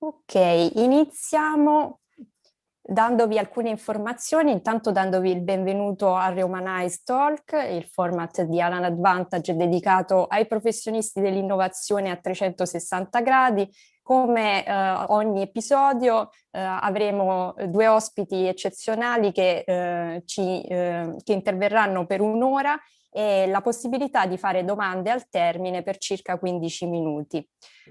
Ok, iniziamo dandovi alcune informazioni, intanto dandovi il benvenuto a Reumanize Talk, il format di Alan Advantage dedicato ai professionisti dell'innovazione a 360 gradi. Come ogni episodio avremo due ospiti eccezionali che interverranno per un'ora e la possibilità di fare domande al termine per circa 15 minuti.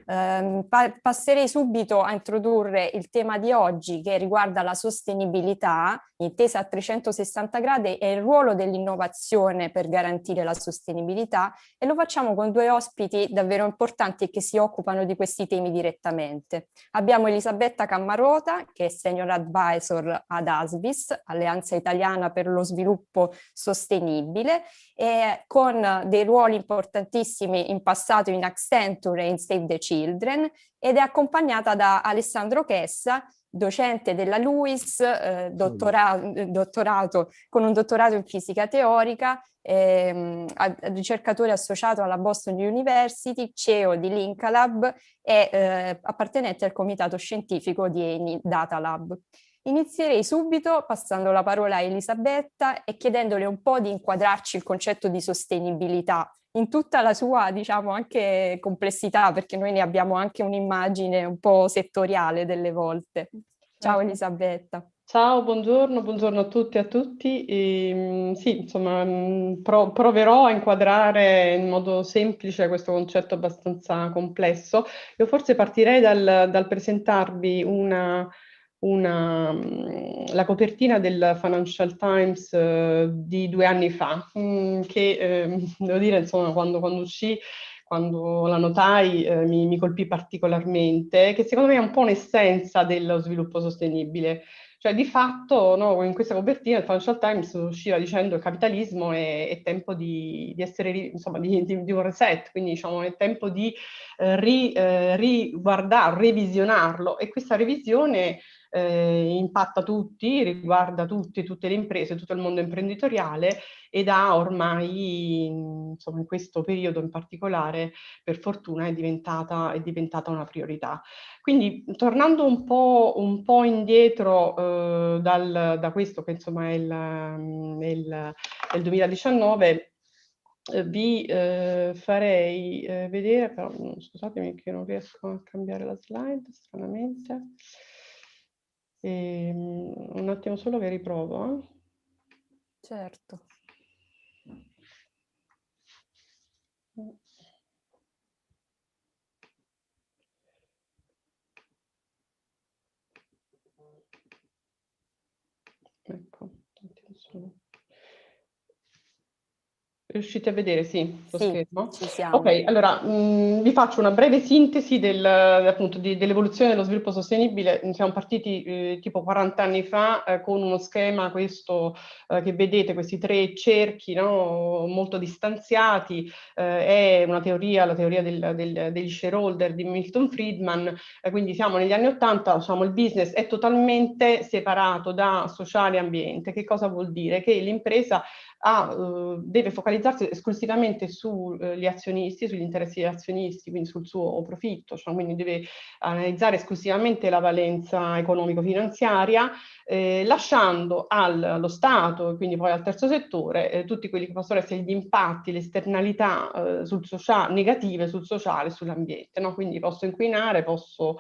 Passerei subito a introdurre il tema di oggi che riguarda la sostenibilità, intesa a 360 gradi e il ruolo dell'innovazione per garantire la sostenibilità, e lo facciamo con due ospiti davvero importanti che si occupano di questi temi direttamente. Abbiamo Elisabetta Cammarota, che è Senior Advisor ad ASVIS, Alleanza Italiana per lo Sviluppo Sostenibile, e con dei ruoli importantissimi in passato in Accenture e in Save the Children, ed è accompagnata da Alessandro Chessa, docente della LUISS, con un dottorato in fisica teorica, ricercatore associato alla Boston University, CEO di Linkalab e appartenente al comitato scientifico di ENI Data Lab. Inizierei subito passando la parola a Elisabetta e chiedendole un po' di inquadrarci il concetto di sostenibilità in tutta la sua, diciamo, anche complessità, perché noi ne abbiamo anche un'immagine un po' settoriale delle volte. Ciao Elisabetta. Ciao, buongiorno a tutti e a tutti. Sì, insomma, proverò a inquadrare in modo semplice questo concetto abbastanza complesso. Io forse partirei dal presentarvi la copertina del Financial Times di 2 anni fa, che devo dire, insomma, quando uscì, quando la notai, mi colpì particolarmente, che secondo me è un po' un'essenza dello sviluppo sostenibile. Cioè, di fatto, no, in questa copertina il Financial Times usciva dicendo che il capitalismo è tempo di essere, insomma, di un reset, quindi diciamo è tempo di riguardare, revisionarlo, e questa revisione impatta tutti, riguarda tutti, tutte le imprese, tutto il mondo imprenditoriale, ed ha ormai, insomma, in questo periodo in particolare, per fortuna, è diventata una priorità. Quindi, tornando un po' indietro da questo, che insomma è il 2019, vi farei vedere, però scusatemi che non riesco a cambiare la slide, stranamente. Un attimo solo che riprovo. Certo. Ecco, un attimo solo. Riuscite a vedere, sì, lo Sì, schermo? ci siamo. Ok, allora vi faccio una breve sintesi appunto, dell'evoluzione dello sviluppo sostenibile. Siamo partiti tipo 40 anni fa con uno schema, questo che vedete, questi tre cerchi, no, molto distanziati. È una teoria, la teoria degli shareholder di Milton Friedman. Quindi siamo negli anni 80, diciamo, il business è totalmente separato da sociale e ambiente. Che cosa vuol dire? Che l'impresa deve focalizzarsi esclusivamente sugli azionisti, sugli interessi degli azionisti, quindi sul suo profitto, cioè, quindi deve analizzare esclusivamente la valenza economico-finanziaria, lasciando allo Stato e quindi poi al terzo settore tutti quelli che possono essere gli impatti, le esternalità negative sul sociale e sull'ambiente. No? Quindi posso inquinare, posso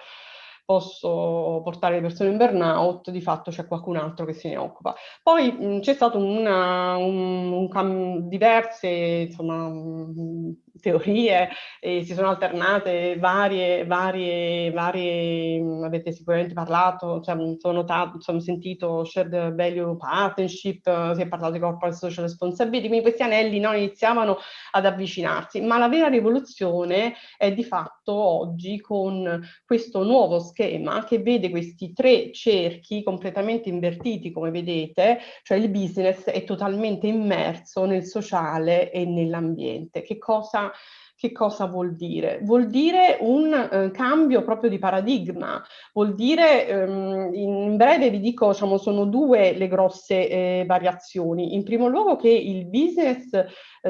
portare le persone in burnout, di fatto c'è qualcun altro che se ne occupa. Poi c'è stato diverse, insomma, teorie, e si sono alternate varie, avete sicuramente parlato, cioè, sono sentito shared value partnership, si è parlato di corporate social responsibility, quindi questi anelli non iniziavano ad avvicinarsi, ma la vera rivoluzione è di fatto oggi con questo nuovo schema che vede questi tre cerchi completamente invertiti, come vedete, cioè il business è totalmente immerso nel sociale e nell'ambiente. Che cosa Che cosa vuol dire? Vuol dire un cambio proprio di paradigma, vuol dire, in breve vi dico, diciamo, sono due le grosse variazioni. In primo luogo che il business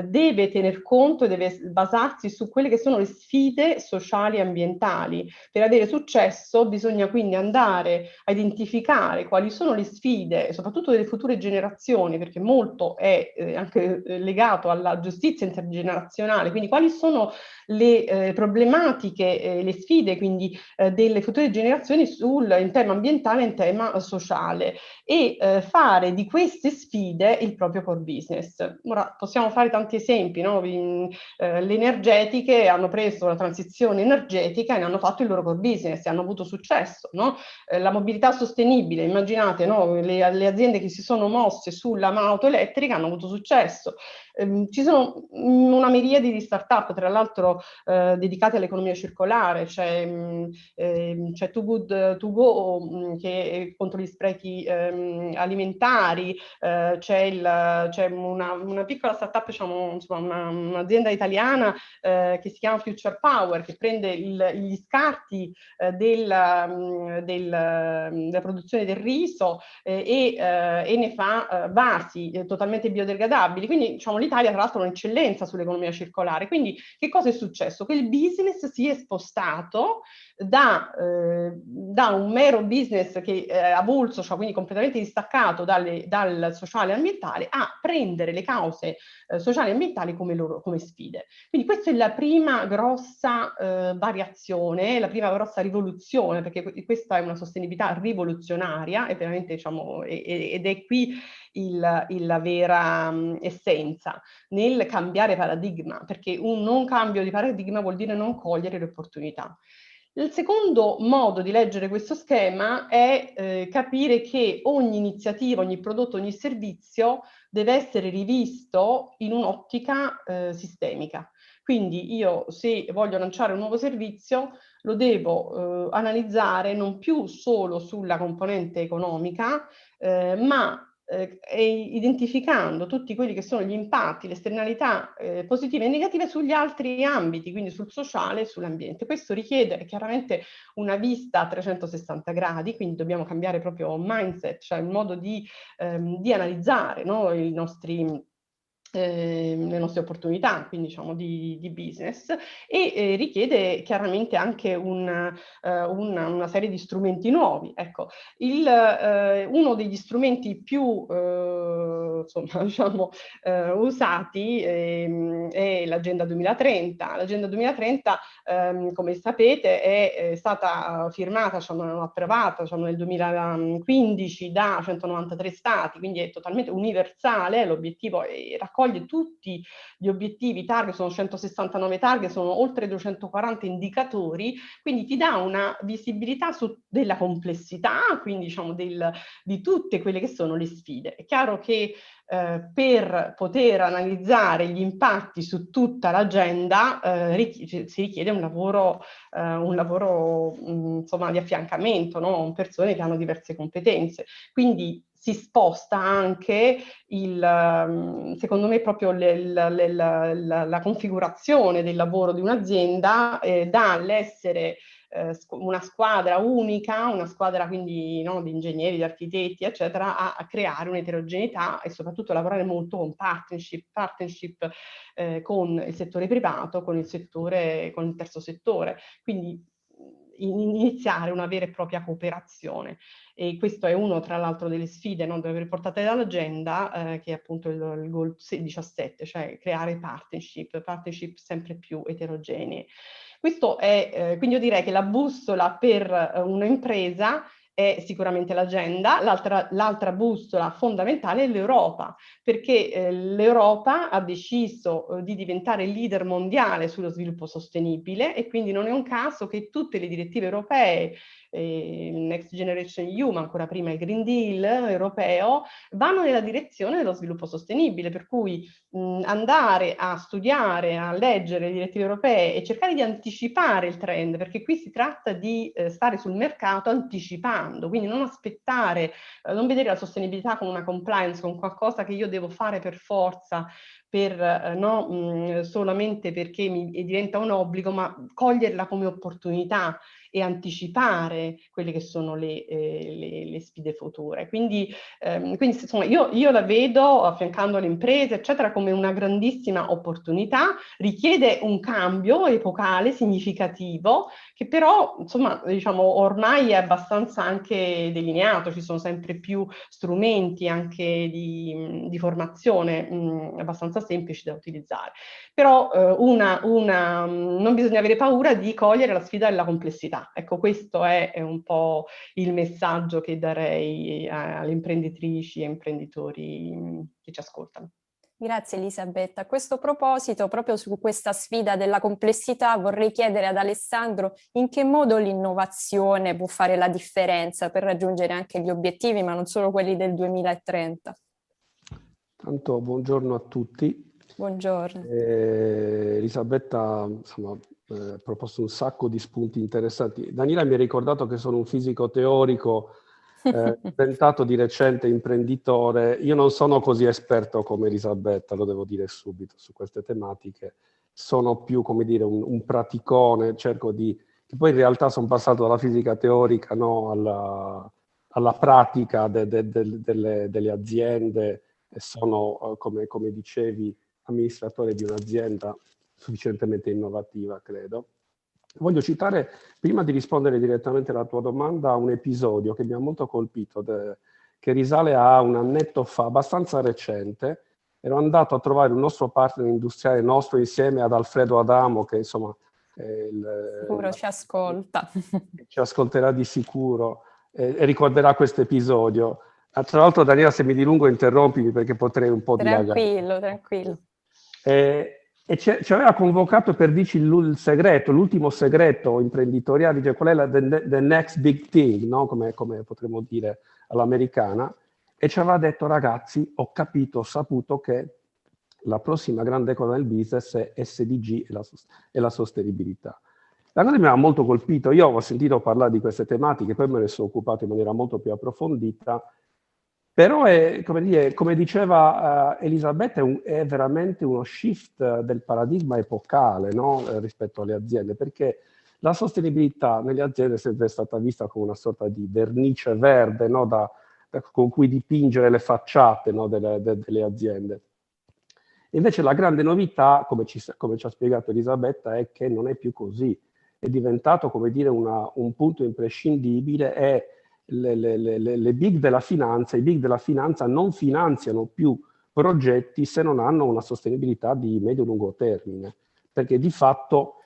deve tener conto e deve basarsi su quelle che sono le sfide sociali e ambientali. Per avere successo bisogna quindi andare a identificare quali sono le sfide, soprattutto delle future generazioni, perché molto è anche legato alla giustizia intergenerazionale, quindi quali sono le problematiche, le sfide quindi delle future generazioni in tema ambientale e in tema sociale e fare di queste sfide il proprio core business. Ora possiamo fare tanti esempi, no? Le energetiche hanno preso la transizione energetica e ne hanno fatto il loro core business e hanno avuto successo, no? La mobilità sostenibile, immaginate, no? Le aziende che si sono mosse sulla auto elettrica hanno avuto successo. Ci sono una miriade di start-up, tra l'altro dedicate all'economia circolare, c'è Too Good To Go che è contro gli sprechi alimentari, c'è una piccola start-up, diciamo, insomma, un'azienda italiana che si chiama Future Power, che prende gli scarti della produzione del riso e ne fa vasi totalmente biodegradabili. Quindi diciamo, l'Italia tra l'altro è un'eccellenza sull'economia circolare. Quindi che cosa è successo? Che il business si è spostato da un mero business che avulso, cioè quindi completamente distaccato dal sociale e ambientale, a prendere le cause sociali e ambientali come sfide. Quindi questa è la prima grossa variazione, la prima grossa rivoluzione, perché questa è una sostenibilità rivoluzionaria, è veramente, diciamo, ed è qui la vera essenza nel cambiare paradigma, perché un non cambio di paradigma vuol dire non cogliere le opportunità. Il secondo modo di leggere questo schema è capire che ogni iniziativa, ogni prodotto, ogni servizio deve essere rivisto in un'ottica sistemica. Quindi io, se voglio lanciare un nuovo servizio, lo devo analizzare non più solo sulla componente economica, ma identificando tutti quelli che sono gli impatti, le esternalità positive e negative sugli altri ambiti, quindi sul sociale e sull'ambiente. Questo richiede chiaramente una vista a 360 gradi, quindi dobbiamo cambiare proprio mindset, cioè il modo di analizzare, no, le nostre opportunità, quindi diciamo di business, e richiede chiaramente anche una serie di strumenti nuovi. Ecco, uno degli strumenti più insomma, diciamo, usati è l'Agenda 2030. L'Agenda 2030, come sapete, è stata firmata, diciamo, approvata, diciamo, nel 2015 da 193 stati, quindi è totalmente universale. L'obiettivo è raccoglie tutti gli obiettivi, target, sono 169 target, sono oltre 240 indicatori, quindi ti dà una visibilità della complessità, quindi diciamo di tutte quelle che sono le sfide. È chiaro che per poter analizzare gli impatti su tutta l'agenda si richiede un lavoro insomma, di affiancamento, no? Persone che hanno diverse competenze. Quindi si sposta anche secondo me proprio la configurazione del lavoro di un'azienda dall'essere una squadra unica, una squadra quindi, no, di ingegneri, di architetti, eccetera, a creare un'eterogeneità e soprattutto lavorare molto con partnership con il settore privato, con il terzo settore. Quindi iniziare una vera e propria cooperazione. E questo è uno, tra l'altro, delle sfide, no, da aver portate dall'agenda, che è appunto il goal 17, cioè creare partnership sempre più eterogenee. Questo è, quindi io direi che la bussola per un'impresa è sicuramente l'agenda, l'altra bussola fondamentale è l'Europa, perché l'Europa ha deciso di diventare leader mondiale sullo sviluppo sostenibile e quindi non è un caso che tutte le direttive europee, Next Generation EU, ma ancora prima il Green Deal europeo, vanno nella direzione dello sviluppo sostenibile, per cui andare a studiare, a leggere le direttive europee e cercare di anticipare il trend, perché qui si tratta di stare sul mercato anticipando, quindi non aspettare, non vedere la sostenibilità come una compliance, con qualcosa che io devo fare per forza solamente perché diventa un obbligo, ma coglierla come opportunità e anticipare quelle che sono le sfide future. Quindi insomma, io la vedo, affiancando le imprese, eccetera, come una grandissima opportunità, richiede un cambio epocale significativo, che però, insomma, diciamo, ormai è abbastanza anche delineato, ci sono sempre più strumenti anche di formazione abbastanza semplici da utilizzare. Però non bisogna avere paura di cogliere la sfida della complessità. Ecco, questo è un po' il messaggio che darei alle imprenditrici e imprenditori che ci ascoltano. Grazie Elisabetta. A questo proposito, proprio su questa sfida della complessità, vorrei chiedere ad Alessandro in che modo l'innovazione può fare la differenza per raggiungere anche gli obiettivi, ma non solo quelli del 2030. Tanto buongiorno a tutti. Buongiorno. Elisabetta insomma, ha proposto un sacco di spunti interessanti. Daniela mi ha ricordato che sono un fisico teorico diventato di recente imprenditore. Io non sono così esperto come Elisabetta, lo devo dire subito, su queste tematiche. Sono più, come dire, un praticone, cerco di... che poi in realtà sono passato dalla fisica teorica, no, alla pratica delle aziende e sono, come dicevi, amministratore di un'azienda sufficientemente innovativa, credo. Voglio citare, prima di rispondere direttamente alla tua domanda, un episodio che mi ha molto colpito, che risale a un annetto fa, abbastanza recente. Ero andato a trovare un nostro partner industriale nostro insieme ad Alfredo Adamo, che insomma... Sicuro ci ascolta. Ci ascolterà di sicuro e ricorderà questo episodio. Tra l'altro, Daniela, se mi dilungo interrompimi perché potrei un po' dilagare. Tranquillo. E ci aveva convocato per dirci il segreto, l'ultimo segreto imprenditoriale, cioè qual è the next big thing, no? come potremmo dire all'americana, e ci aveva detto: ragazzi, ho saputo che la prossima grande cosa del business è SDG e la sostenibilità. La cosa mi aveva molto colpito. Io ho sentito parlare di queste tematiche, poi me ne sono occupato in maniera molto più approfondita. Però, come diceva Elisabetta, è veramente uno shift del paradigma epocale, no? Rispetto alle aziende, perché la sostenibilità nelle aziende è sempre stata vista come una sorta di vernice verde, no? Con cui dipingere le facciate, no? delle aziende. Invece la grande novità, come ci ha spiegato Elisabetta, è che non è più così. È diventato, come dire, un punto imprescindibile e le big della finanza, i big della finanza non finanziano più progetti se non hanno una sostenibilità di medio-lungo termine, perché di fatto,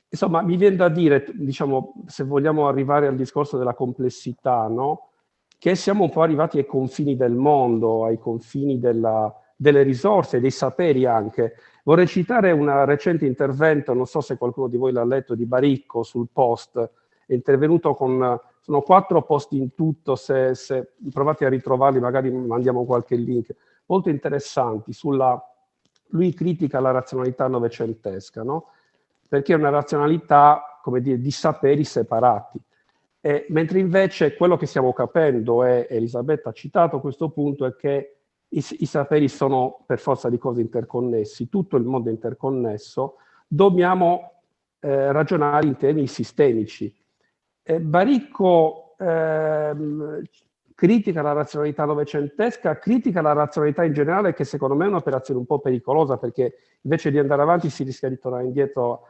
insomma, mi viene da dire, diciamo, se vogliamo arrivare al discorso della complessità, no? Che siamo un po' arrivati ai confini del mondo, ai confini delle risorse, dei saperi anche. Vorrei citare un recente intervento, non so se qualcuno di voi l'ha letto, di Baricco sul Post, è intervenuto sono 4 post in tutto, se provate a ritrovarli magari mandiamo qualche link, molto interessanti, lui critica la razionalità novecentesca, no? Perché è una razionalità, come dire, di saperi separati. Mentre invece quello che stiamo capendo, e Elisabetta ha citato questo punto, è che i saperi sono per forza di cose interconnessi, tutto il mondo è interconnesso, dobbiamo ragionare in termini sistemici. Baricco critica la razionalità novecentesca, critica la razionalità in generale, che secondo me è un'operazione un po' pericolosa, perché invece di andare avanti si rischia di tornare indietro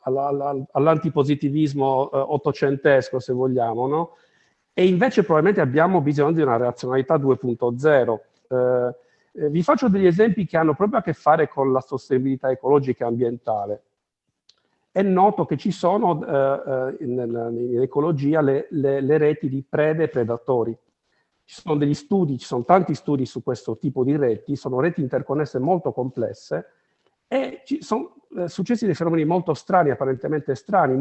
all'antipositivismo ottocentesco, se vogliamo, no? E invece probabilmente abbiamo bisogno di una razionalità 2.0. Vi faccio degli esempi che hanno proprio a che fare con la sostenibilità ecologica e ambientale. È noto che ci sono in ecologia le reti di prede e predatori. Ci sono degli studi, ci sono tanti studi su questo tipo di reti, sono reti interconnesse molto complesse e ci sono successi dei fenomeni molto strani, apparentemente strani.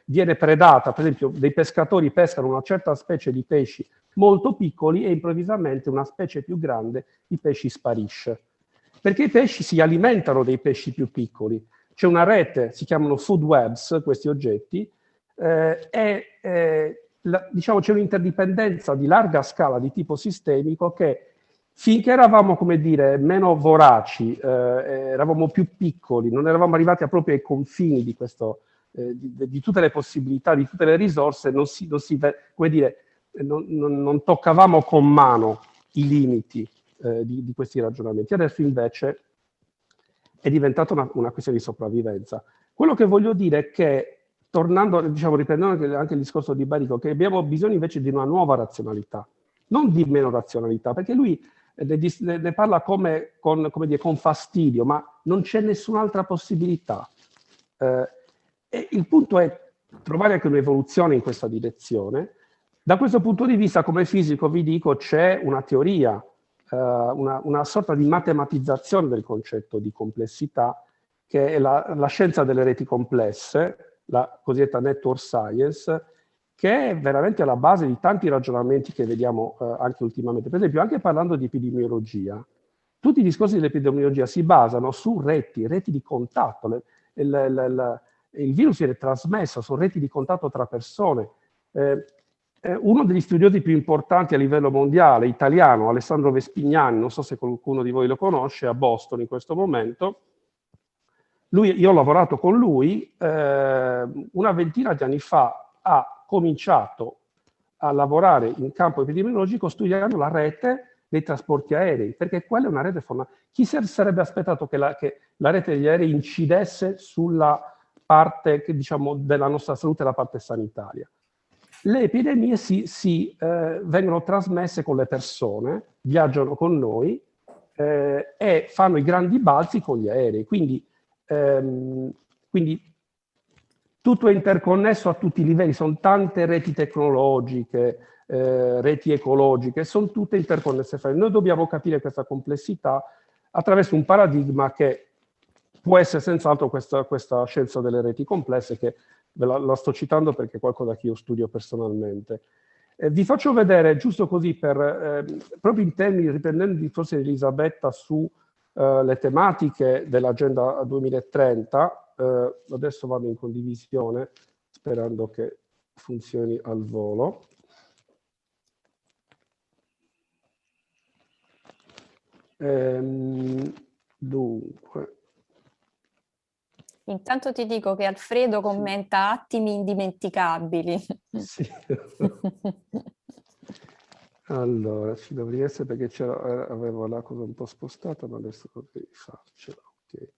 Viene predata, per esempio dei pescatori pescano una certa specie di pesci molto piccoli e improvvisamente una specie più grande di pesci sparisce. Perché i pesci si alimentano dei pesci più piccoli. C'è una rete, si chiamano food webs, questi oggetti, diciamo c'è un'interdipendenza di larga scala di tipo sistemico che finché eravamo, come dire, meno voraci, eravamo più piccoli, non eravamo arrivati proprio ai confini di questo, di tutte le possibilità, di tutte le risorse, come dire, non toccavamo con mano i limiti di questi ragionamenti. Adesso invece è diventata una questione di sopravvivenza. Quello che voglio dire è che, tornando, diciamo, riprendendo anche il discorso di Barico, che abbiamo bisogno invece di una nuova razionalità, non di meno razionalità, perché lui ne parla come dire, con fastidio, ma non c'è nessun'altra possibilità. E il punto è trovare anche un'evoluzione in questa direzione. Da questo punto di vista, come fisico, vi dico, c'è una teoria, una sorta di matematizzazione del concetto di complessità, che è la scienza delle reti complesse, la cosiddetta network science, che è veramente alla base di tanti ragionamenti che vediamo anche ultimamente. Per esempio, anche parlando di epidemiologia, tutti i discorsi dell'epidemiologia si basano su reti di contatto. Il virus viene trasmesso su reti di contatto tra persone. Uno degli studiosi più importanti a livello mondiale, italiano, Alessandro Vespignani, non so se qualcuno di voi lo conosce, a Boston in questo momento. Io ho lavorato con lui, una ventina di anni fa ha cominciato a lavorare in campo epidemiologico studiando la rete dei trasporti aerei, perché quella è una rete fondamentale. Chi sarebbe aspettato che la rete degli aerei incidesse sulla parte, diciamo, della nostra salute, la parte sanitaria? Le epidemie vengono trasmesse con le persone, viaggiano con noi e fanno i grandi balzi con gli aerei. Quindi tutto è interconnesso a tutti i livelli, sono tante reti tecnologiche, reti ecologiche, sono tutte interconnesse. Noi dobbiamo capire questa complessità attraverso un paradigma che può essere senz'altro questa scienza delle reti complesse, che la sto citando perché è qualcosa che io studio personalmente. Vi faccio vedere, giusto così, proprio in termini, riprendendo il discorso di Elisabetta su le tematiche dell'Agenda 2030, adesso vado in condivisione sperando che funzioni al volo. Dunque. Intanto ti dico che Alfredo commenta attimi indimenticabili. Sì. Allora, ci dovrebbe essere perché avevo la cosa un po' spostata, ma adesso dovrei farcela. Okay.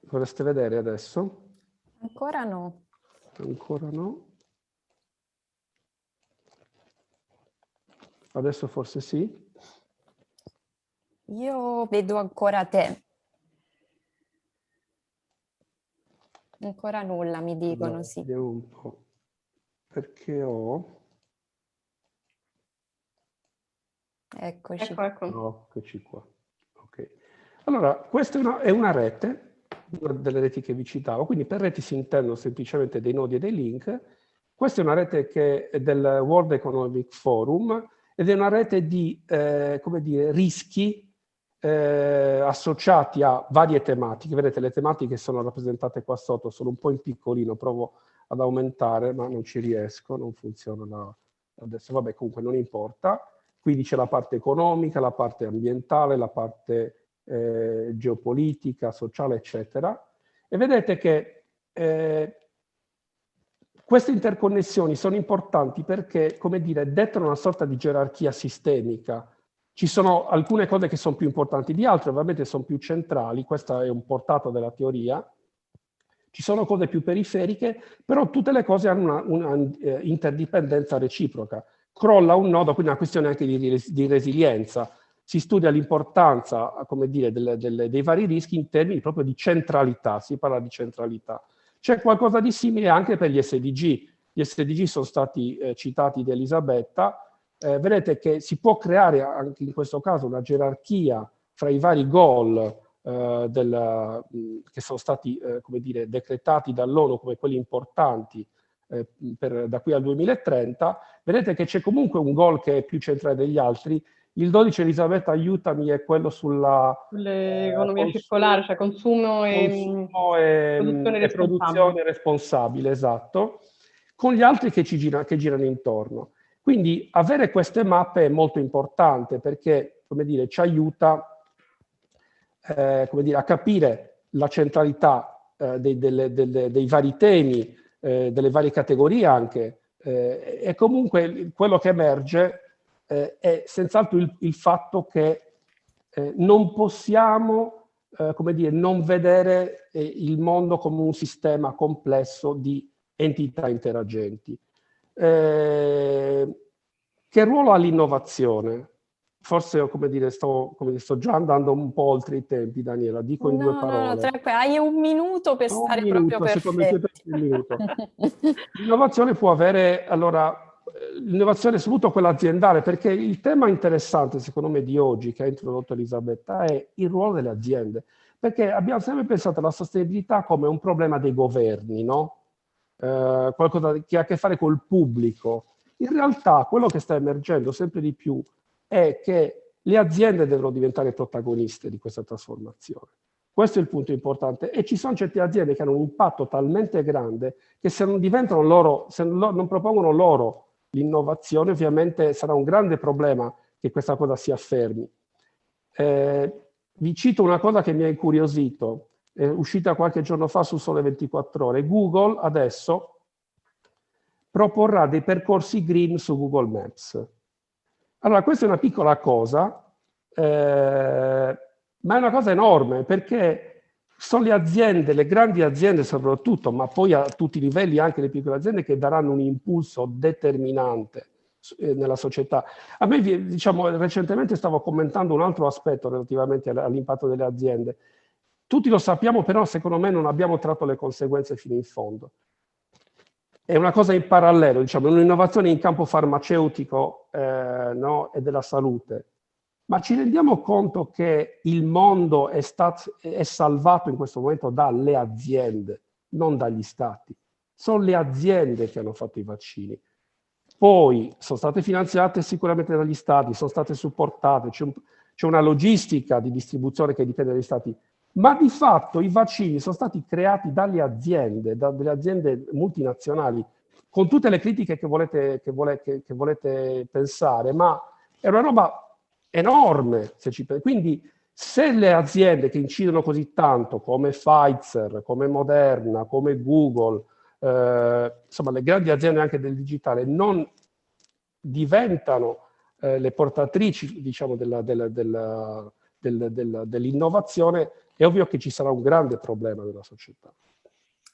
Vorreste vedere adesso? Ancora no. Ancora no. Adesso forse sì. Io vedo ancora te. Ancora nulla, mi dicono, Allora, sì. vediamo un po'. Perché ho... Eccoci. Ecco. Eccoci qua. Ok. Allora, questa è una rete, una delle reti che vi citavo, quindi per reti si intendono semplicemente dei nodi e dei link. Questa è una rete che è del World Economic Forum ed è una rete di, come dire, rischi associati a varie tematiche. Vedete, le tematiche sono rappresentate qua sotto, sono un po' in piccolino, provo ad aumentare, ma non ci riesco, non funziona adesso, vabbè, comunque non importa. Quindi c'è la parte economica, la parte ambientale, la parte geopolitica, sociale, eccetera. E vedete che queste interconnessioni sono importanti perché, come dire, dettano una sorta di gerarchia sistemica. Ci sono alcune cose che sono più importanti di altre, ovviamente sono più centrali, questo è un portato della teoria. Ci sono cose più periferiche, però tutte le cose hanno una interdipendenza reciproca. Crolla un nodo, quindi è una questione anche di resilienza. Si studia l'importanza, come dire, dei vari rischi in termini proprio di centralità, si parla di centralità. C'è qualcosa di simile anche per gli SDG. Gli SDG sono stati citati da Elisabetta. Vedete che si può creare anche in questo caso una gerarchia fra i vari goal che sono stati come dire, decretati dall'ONU come quelli importanti da qui al 2030. Vedete che c'è comunque un goal che è più centrale degli altri. Il 12, Elisabetta, aiutami, è quello sull'economia circolare, cioè consumo e produzione responsabile, esatto. con gli altri che girano intorno. Quindi avere queste mappe è molto importante perché, come dire, ci aiuta come dire, a capire la centralità dei vari temi, delle varie categorie anche, e comunque quello che emerge è senz'altro il fatto che non possiamo, come dire, non vedere il mondo come un sistema complesso di entità interagenti. Che ruolo ha l'innovazione? Forse, come dire, sto già andando un po' oltre i tempi, Daniela, dico in due parole. Tranquillo, hai un minuto per stare proprio perfetto. L'innovazione può avere, allora, l'innovazione è soprattutto quella aziendale, perché il tema interessante, secondo me, di oggi, che ha introdotto Elisabetta, è il ruolo delle aziende. Perché abbiamo sempre pensato alla sostenibilità come un problema dei governi, no? Qualcosa che ha a che fare col pubblico. In realtà, quello che sta emergendo sempre di più è che le aziende devono diventare protagoniste di questa trasformazione. Questo è il punto importante. E ci sono certe aziende che hanno un impatto talmente grande che se non diventano loro, se non propongono loro l'innovazione, ovviamente sarà un grande problema che questa cosa si affermi. Vi cito una cosa che mi ha incuriosito, è uscita qualche giorno fa su Sole 24 Ore. Google adesso proporrà dei percorsi green su Google Maps. Allora, questa è una piccola cosa, ma è una cosa enorme, perché sono le aziende, le grandi aziende soprattutto, ma poi a tutti i livelli anche le piccole aziende, che daranno un impulso determinante nella società. A me, diciamo, recentemente stavo commentando un altro aspetto relativamente all'impatto delle aziende. Tutti lo sappiamo, però secondo me non abbiamo tratto le conseguenze fino in fondo. È una cosa in parallelo, diciamo, un'innovazione in campo farmaceutico no, e della salute. Ma ci rendiamo conto che il mondo è salvato in questo momento dalle aziende, non dagli stati. Sono le aziende che hanno fatto i vaccini. Poi sono state finanziate sicuramente dagli stati, sono state supportate, c'è una logistica di distribuzione che dipende dagli stati. Ma di fatto i vaccini sono stati creati dalle aziende multinazionali, con tutte le critiche che volete pensare, ma è una roba enorme. Quindi se le aziende che incidono così tanto, come Pfizer, come Moderna, come Google, insomma le grandi aziende anche del digitale, non diventano le portatrici, diciamo, dell'innovazione, è ovvio che ci sarà un grande problema nella società.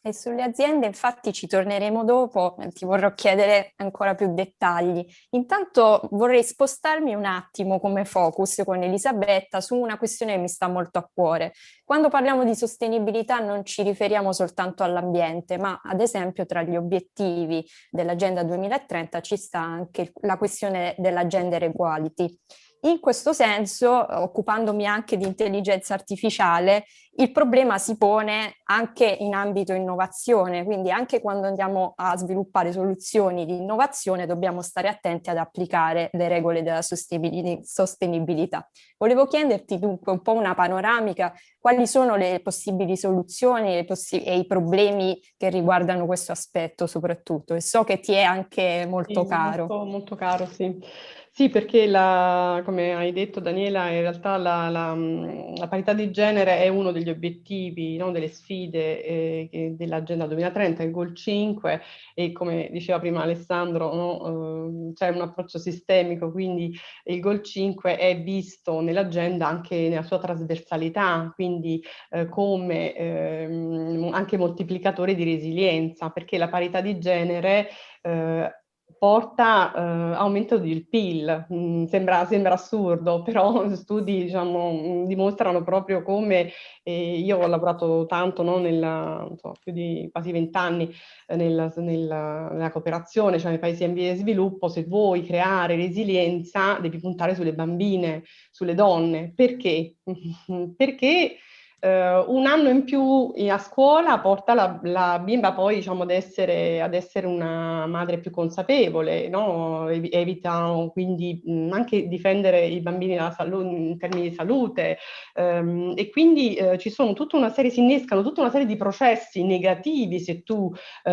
E sulle aziende infatti ci torneremo dopo, ti vorrò chiedere ancora più dettagli. Intanto vorrei spostarmi un attimo come focus con Elisabetta su una questione che mi sta molto a cuore. Quando parliamo di sostenibilità non ci riferiamo soltanto all'ambiente, ma ad esempio tra gli obiettivi dell'Agenda 2030 ci sta anche la questione della gender equality. In questo senso, occupandomi anche di intelligenza artificiale, il problema si pone anche in ambito innovazione, quindi anche quando andiamo a sviluppare soluzioni di innovazione dobbiamo stare attenti ad applicare le regole della sostenibilità. Volevo chiederti dunque un po' una panoramica, quali sono le possibili soluzioni e i problemi che riguardano questo aspetto soprattutto, e so che ti è anche molto caro. Molto caro, sì. Sì, perché come hai detto Daniela, in realtà la parità di genere è uno degli obiettivi, no, delle sfide dell'Agenda 2030, il Goal 5, e come diceva prima Alessandro, no, c'è un approccio sistemico, quindi il Goal 5 è visto nell'agenda anche nella sua trasversalità, quindi come anche moltiplicatore di resilienza, perché la parità di genere porta aumento del PIL. Sembra assurdo, però studi, diciamo, dimostrano proprio come io ho lavorato tanto, no, più di quasi 20 anni nella cooperazione, cioè nei paesi in via di sviluppo. Se vuoi creare resilienza devi puntare sulle bambine, sulle donne. Perché? Perché Un anno in più a scuola porta la bimba poi, diciamo, ad essere una madre più consapevole, no? Evitano quindi anche difendere i bambini in termini di salute, e quindi ci sono tutta una serie, si innescano tutta una serie di processi negativi se tu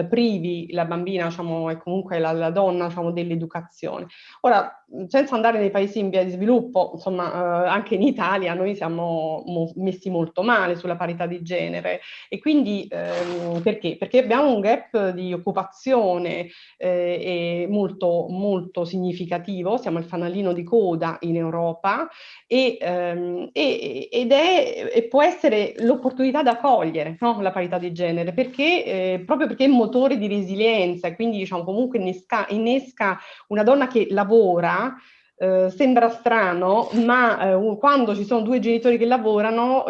privi la bambina, diciamo, e comunque la donna, diciamo, dell'educazione. Ora, senza andare nei paesi in via di sviluppo, insomma, anche in Italia noi siamo messi molto male sulla parità di genere, e quindi perché? Perché abbiamo un gap di occupazione molto, molto significativo, siamo il fanalino di coda in Europa, e può essere l'opportunità da cogliere, no? La parità di genere, perché proprio perché è motore di resilienza, e quindi diciamo comunque innesca una donna che lavora. Sembra strano, ma quando ci sono due genitori che lavorano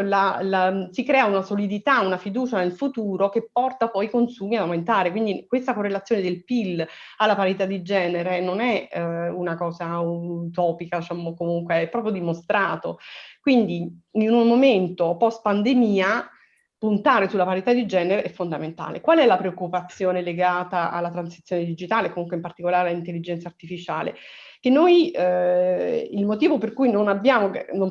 si crea una solidità, una fiducia nel futuro che porta poi i consumi ad aumentare. Quindi questa correlazione del PIL alla parità di genere non è una cosa utopica, diciamo, comunque è proprio dimostrato. Quindi in un momento post pandemia puntare sulla parità di genere è fondamentale. Qual è la preoccupazione legata alla transizione digitale, comunque in particolare all'intelligenza artificiale? Che noi, il motivo per cui non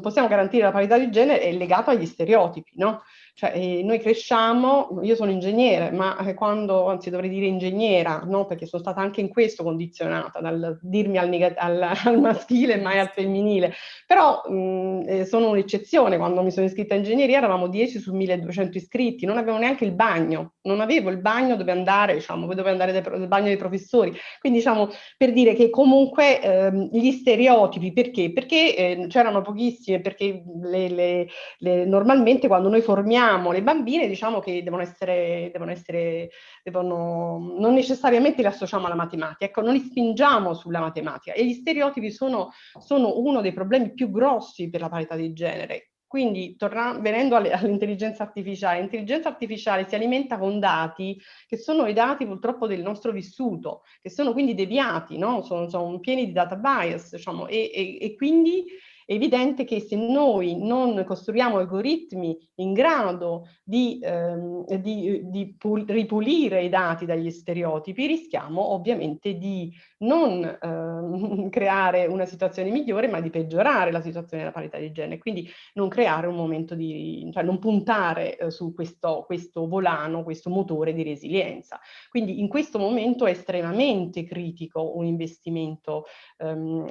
possiamo garantire la parità di genere è legato agli stereotipi, no? Cioè, noi cresciamo, io sono ingegnere, ma anzi dovrei dire ingegnera, no? Perché sono stata anche in questo condizionata, dal dirmi al maschile e mai al femminile. Però sono un'eccezione, quando mi sono iscritta a ingegneria eravamo 10 su 1200 iscritti, non avevo neanche il bagno, non avevo il bagno dove andare, diciamo, dove andare del bagno dei professori. Quindi diciamo, per dire che comunque gli stereotipi, perché? Perché c'erano pochissime, perché normalmente quando noi formiamo le bambine diciamo che non necessariamente le associamo alla matematica, ecco, non li spingiamo sulla matematica, e gli stereotipi sono uno dei problemi più grossi per la parità di genere. Quindi, venendo all'intelligenza artificiale, l'intelligenza artificiale si alimenta con dati che sono i dati purtroppo del nostro vissuto, che sono quindi deviati, no? Sono pieni di data bias, diciamo, e quindi è evidente che se noi non costruiamo algoritmi in grado di ripulire i dati dagli stereotipi, rischiamo ovviamente di non creare una situazione migliore, ma di peggiorare la situazione della parità di genere. Quindi non creare un momento cioè non puntare su questo volano, questo motore di resilienza. Quindi in questo momento è estremamente critico un investimento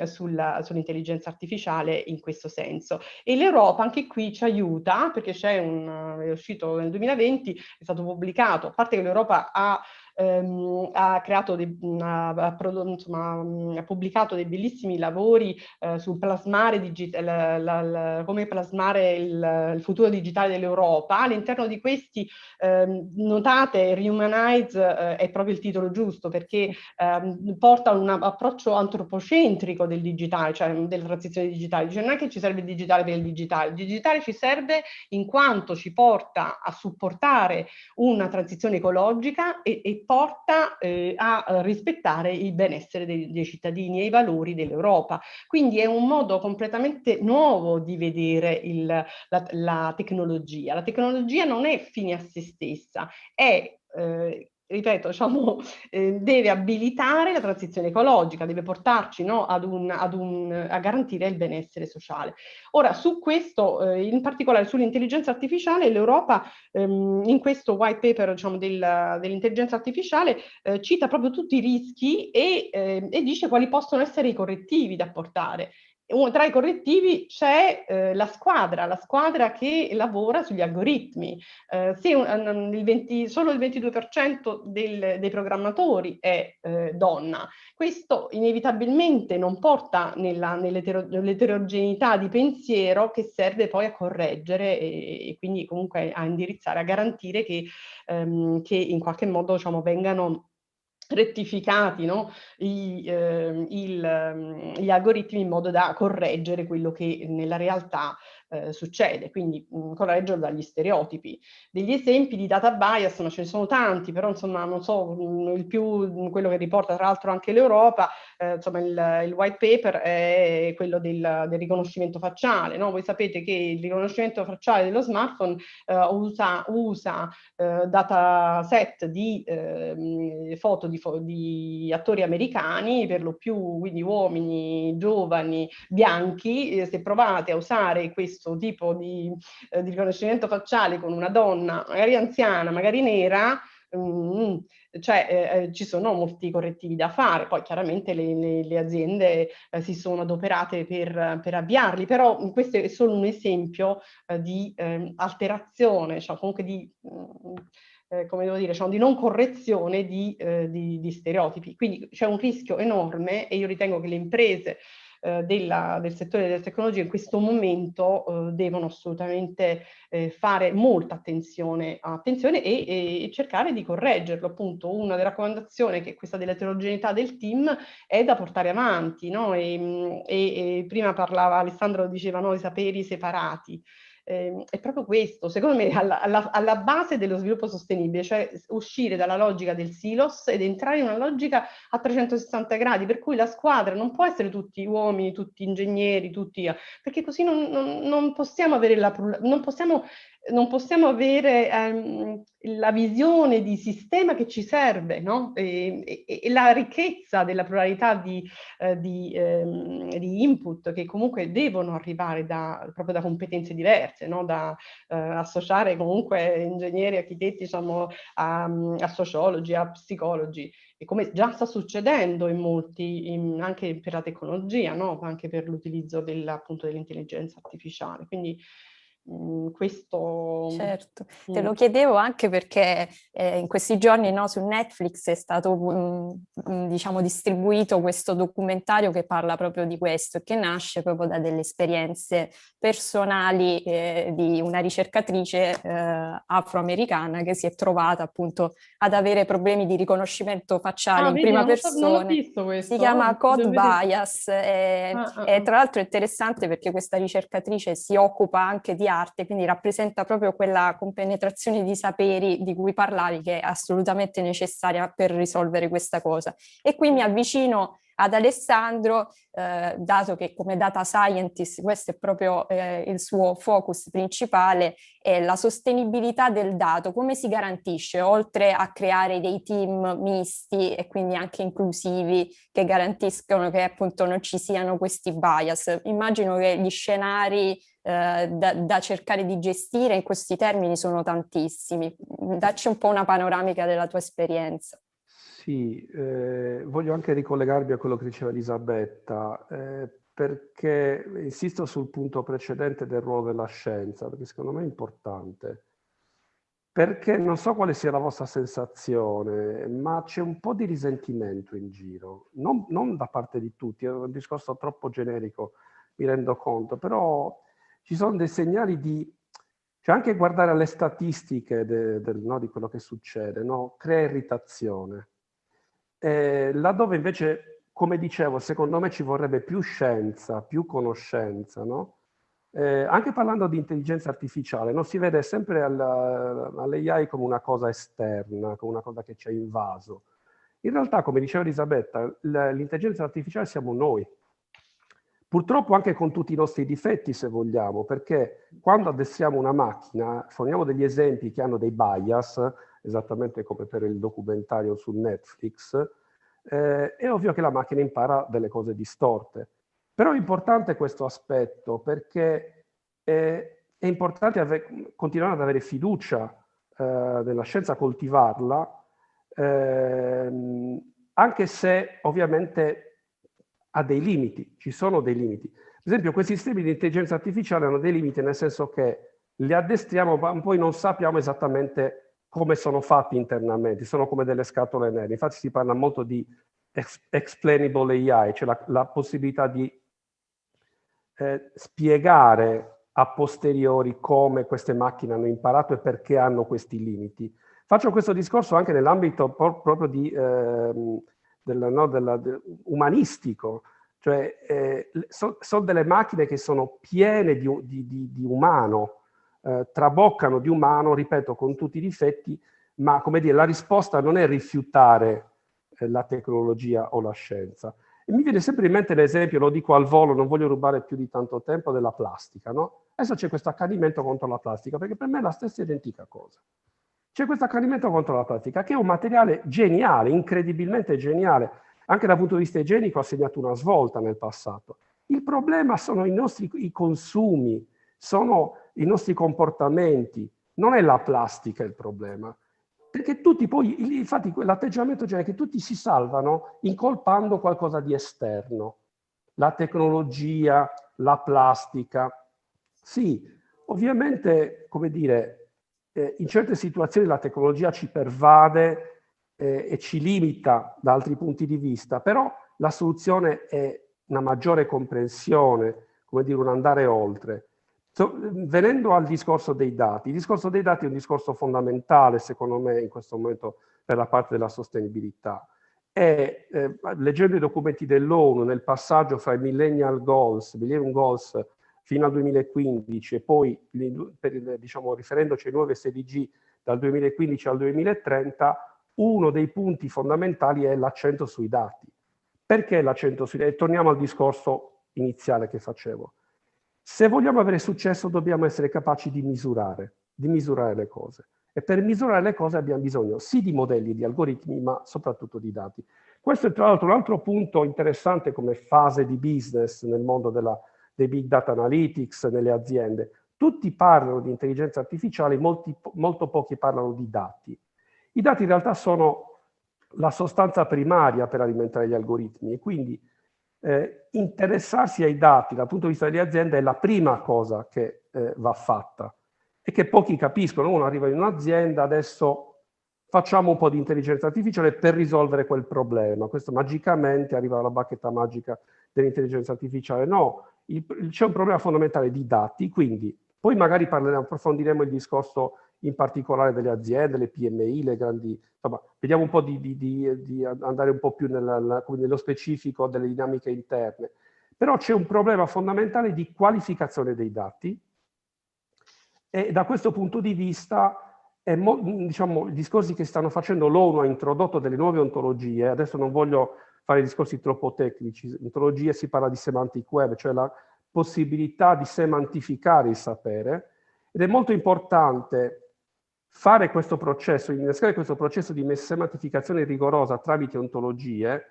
sull'intelligenza artificiale in questo senso. E l'Europa anche qui ci aiuta, perché è uscito nel 2020, è stato pubblicato, a parte che l'Europa ha creato ha pubblicato dei bellissimi lavori sul plasmare come plasmare il futuro digitale dell'Europa. All'interno di questi, notate, Rehumanize è proprio il titolo giusto, perché porta a un approccio antropocentrico del digitale, cioè della transizione digitale. Dice, non è che ci serve il digitale per il digitale ci serve in quanto ci porta a supportare una transizione ecologica e porta a rispettare il benessere dei cittadini e i valori dell'Europa. Quindi è un modo completamente nuovo di vedere la tecnologia. La tecnologia non è fine a se stessa, è ripeto, diciamo, deve abilitare la transizione ecologica, deve portarci, no, a garantire il benessere sociale. Ora, su questo, in particolare sull'intelligenza artificiale, l'Europa in questo white paper, diciamo, dell'intelligenza artificiale cita proprio tutti i rischi e dice quali possono essere i correttivi da apportare. Tra i correttivi c'è la squadra che lavora sugli algoritmi. Se solo il 22% dei programmatori è donna, questo inevitabilmente non porta nell'eterogeneità di pensiero che serve poi a correggere e quindi comunque a indirizzare, a garantire che in qualche modo, diciamo, vengano rettificati, no? Gli algoritmi in modo da correggere quello che nella realtà succede, quindi correggerlo dagli stereotipi. Degli esempi di data bias, ma ce ne sono tanti, però insomma non so, il più, quello che riporta tra l'altro anche l'Europa, insomma il white paper è quello del riconoscimento facciale, no? Voi sapete che il riconoscimento facciale dello smartphone usa dataset di foto di attori americani, per lo più quindi uomini giovani bianchi. Se provate a usare questo tipo di riconoscimento facciale con una donna magari anziana, magari nera, ci sono molti correttivi da fare. Poi chiaramente le aziende si sono adoperate per avviarli, però questo è solo un esempio di alterazione, cioè comunque di come devo dire, di non correzione di stereotipi. Quindi c'è un rischio enorme, e io ritengo che le imprese del settore della tecnologia in questo momento devono assolutamente fare molta attenzione e cercare di correggerlo. Appunto, una delle raccomandazioni, che è questa dell'eterogeneità del team, è da portare avanti, no? E prima parlava Alessandro, diceva, no, i saperi separati. È proprio questo, secondo me, alla base dello sviluppo sostenibile, cioè uscire dalla logica del silos ed entrare in una logica a 360 gradi, per cui la squadra non può essere tutti uomini, tutti ingegneri, perché così non possiamo avere non possiamo avere la visione di sistema che ci serve, no? E la ricchezza della pluralità di input, che comunque devono arrivare proprio da competenze diverse, no? Da associare comunque ingegneri, architetti, diciamo, a sociologi, a psicologi, e come già sta succedendo in molti, anche per la tecnologia, no? Anche per l'utilizzo appunto dell'intelligenza artificiale. Quindi questo... Certo, te lo chiedevo anche perché in questi giorni, no, su Netflix è stato diciamo distribuito questo documentario che parla proprio di questo e che nasce proprio da delle esperienze personali di una ricercatrice afroamericana che si è trovata appunto ad avere problemi di riconoscimento facciale in prima persona. Non l'ho visto questo. Si chiama Code Bias e tra l'altro è interessante perché questa ricercatrice si occupa anche di arte, quindi rappresenta proprio quella compenetrazione di saperi di cui parlavi, che è assolutamente necessaria per risolvere questa cosa. E qui mi avvicino ad Alessandro, dato che come data scientist questo è proprio il suo focus principale, è la sostenibilità del dato. Come si garantisce, oltre a creare dei team misti e quindi anche inclusivi che garantiscono che appunto non ci siano questi bias? Immagino che gli scenari da cercare di gestire in questi termini sono tantissimi. Dacci un po' una panoramica della tua esperienza. Sì, voglio anche ricollegarmi a quello che diceva Elisabetta, perché insisto sul punto precedente del ruolo della scienza, perché secondo me è importante. Perché non so quale sia la vostra sensazione, ma c'è un po' di risentimento in giro, non da parte di tutti, è un discorso troppo generico, mi rendo conto, però ci sono dei segnali cioè anche guardare alle statistiche no, di quello che succede, no, crea irritazione. Laddove invece, come dicevo, secondo me ci vorrebbe più scienza, più conoscenza, no? Anche parlando di intelligenza artificiale, non si vede sempre all'AI come una cosa esterna, come una cosa che ci ha invaso. In realtà, come diceva Elisabetta, l'intelligenza artificiale siamo noi. Purtroppo anche con tutti i nostri difetti, se vogliamo, perché quando addestriamo una macchina, forniamo degli esempi che hanno dei bias, esattamente come per il documentario su Netflix, è ovvio che la macchina impara delle cose distorte. Però è importante questo aspetto, perché è importante continuare ad avere fiducia nella scienza, coltivarla, anche se ovviamente ha dei limiti, ci sono dei limiti. Per esempio, questi sistemi di intelligenza artificiale hanno dei limiti, nel senso che li addestriamo, ma poi non sappiamo esattamente come sono fatti internamente, sono come delle scatole nere. Infatti si parla molto di explainable AI, cioè la possibilità di spiegare a posteriori come queste macchine hanno imparato e perché hanno questi limiti. Faccio questo discorso anche nell'ambito proprio umanistico, Cioè sono delle macchine che sono piene di umano, traboccano di umano, ripeto, con tutti i difetti, ma come dire, la risposta non è rifiutare la tecnologia o la scienza. E mi viene sempre in mente l'esempio, lo dico al volo, non voglio rubare più di tanto tempo, della plastica, no? Adesso c'è questo accanimento contro la plastica, perché per me è la stessa identica cosa. C'è questo accanimento contro la plastica, che è un materiale geniale, incredibilmente geniale. Anche dal punto di vista igienico ha segnato una svolta nel passato. Il problema sono i consumi, sono i nostri comportamenti, non è la plastica il problema. Perché tutti poi, infatti l'atteggiamento genere è che tutti si salvano incolpando qualcosa di esterno. La tecnologia, la plastica. Sì, ovviamente, come dire, in certe situazioni la tecnologia ci pervade e ci limita da altri punti di vista, però la soluzione è una maggiore comprensione, come dire, un andare oltre. Venendo al discorso dei dati, il discorso dei dati è un discorso fondamentale, secondo me, in questo momento per la parte della sostenibilità. E leggendo i documenti dell'ONU nel passaggio fra i Millennium Goals fino al 2015 e poi, diciamo, riferendoci ai nuovi SDG dal 2015 al 2030, uno dei punti fondamentali è l'accento sui dati. Perché l'accento sui dati? E torniamo al discorso iniziale che facevo. Se vogliamo avere successo dobbiamo essere capaci di misurare le cose. E per misurare le cose abbiamo bisogno sì di modelli, di algoritmi, ma soprattutto di dati. Questo è tra l'altro un altro punto interessante come fase di business nel mondo dei big data analytics, nelle aziende. Tutti parlano di intelligenza artificiale, molto pochi parlano di dati. I dati in realtà sono la sostanza primaria per alimentare gli algoritmi e quindi interessarsi ai dati dal punto di vista delle aziende è la prima cosa che va fatta e che pochi capiscono. Uno arriva in un'azienda, adesso facciamo un po' di intelligenza artificiale per risolvere quel problema. Questo magicamente arriva alla bacchetta magica dell'intelligenza artificiale. No, c'è un problema fondamentale di dati, quindi poi magari approfondiremo il discorso in particolare delle aziende, le PMI, le grandi, insomma, vediamo un po' di andare un po' più nello specifico delle dinamiche interne. Però c'è un problema fondamentale di qualificazione dei dati e da questo punto di vista, diciamo, i discorsi che stanno facendo l'ONU ha introdotto delle nuove ontologie, adesso non voglio fare discorsi troppo tecnici, ontologie si parla di semantic web, cioè la possibilità di semantificare il sapere, ed è molto importante fare questo processo, innescare questo processo di semantificazione rigorosa tramite ontologie,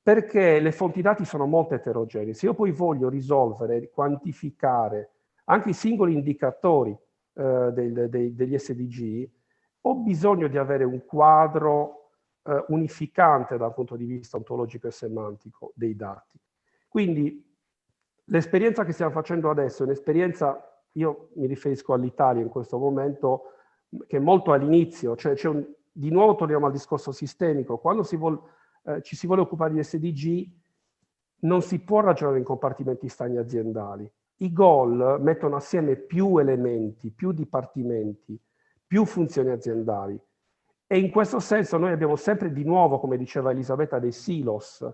perché le fonti dati sono molto eterogenee. Se io poi voglio risolvere, quantificare anche i singoli indicatori degli SDG, ho bisogno di avere un quadro unificante dal punto di vista ontologico e semantico dei dati. Quindi l'esperienza che stiamo facendo adesso è un'esperienza, io mi riferisco all'Italia in questo momento, che è molto all'inizio, cioè di nuovo torniamo al discorso sistemico. Quando ci si vuole occupare di SDG, non si può ragionare in compartimenti stagni aziendali. I goal mettono assieme più elementi, più dipartimenti, più funzioni aziendali. E in questo senso noi abbiamo sempre di nuovo, come diceva Elisabetta, dei silos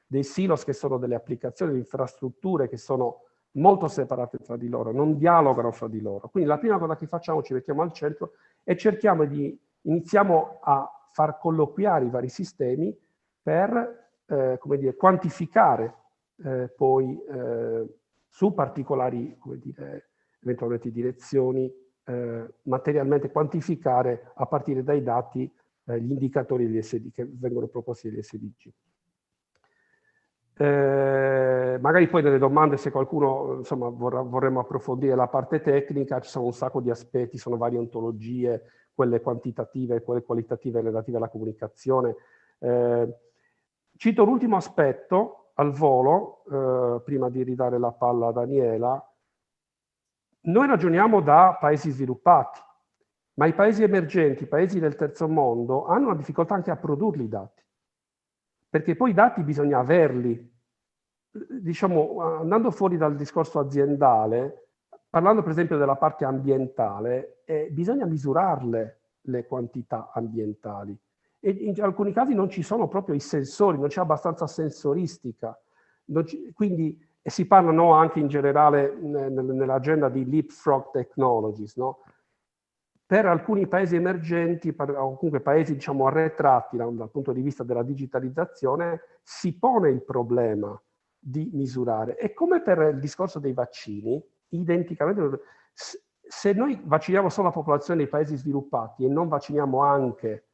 che sono delle applicazioni, di infrastrutture che sono molto separate tra di loro, non dialogano fra di loro. Quindi la prima cosa che facciamo, ci mettiamo al centro e iniziamo a far colloquiare i vari sistemi per, come dire, quantificare poi su particolari, come dire, eventualmente direzioni, materialmente quantificare a partire dai dati gli indicatori degli SD, che vengono proposti dagli SDG. Magari poi nelle domande, se qualcuno insomma vorremmo approfondire la parte tecnica, ci sono un sacco di aspetti, sono varie ontologie, quelle quantitative e quelle qualitative relative alla comunicazione. Cito l'ultimo aspetto al volo, prima di ridare la palla a Daniela. Noi ragioniamo da paesi sviluppati, ma i paesi emergenti, i paesi del terzo mondo, hanno una difficoltà anche a produrli i dati. Perché poi i dati bisogna averli. Diciamo, andando fuori dal discorso aziendale, parlando per esempio della parte ambientale, bisogna misurarle le quantità ambientali. E in alcuni casi non ci sono proprio i sensori, non c'è abbastanza sensoristica. Quindi si parlano anche in generale nell'agenda di leapfrog technologies, no? Per alcuni paesi emergenti, o comunque paesi diciamo arretrati dal punto di vista della digitalizzazione, si pone il problema di misurare. E come per il discorso dei vaccini, identicamente, se noi vacciniamo solo la popolazione dei paesi sviluppati e non vacciniamo anche